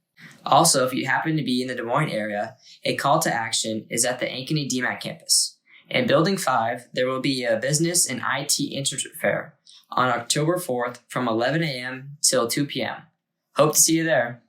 Also, if you happen to be in the Des Moines area, a call to action is at the Ankeny DMACC campus. In Building 5, there will be a Business and IT Internship Fair on October 4th from 11 a.m. till 2 p.m. Hope to see you there.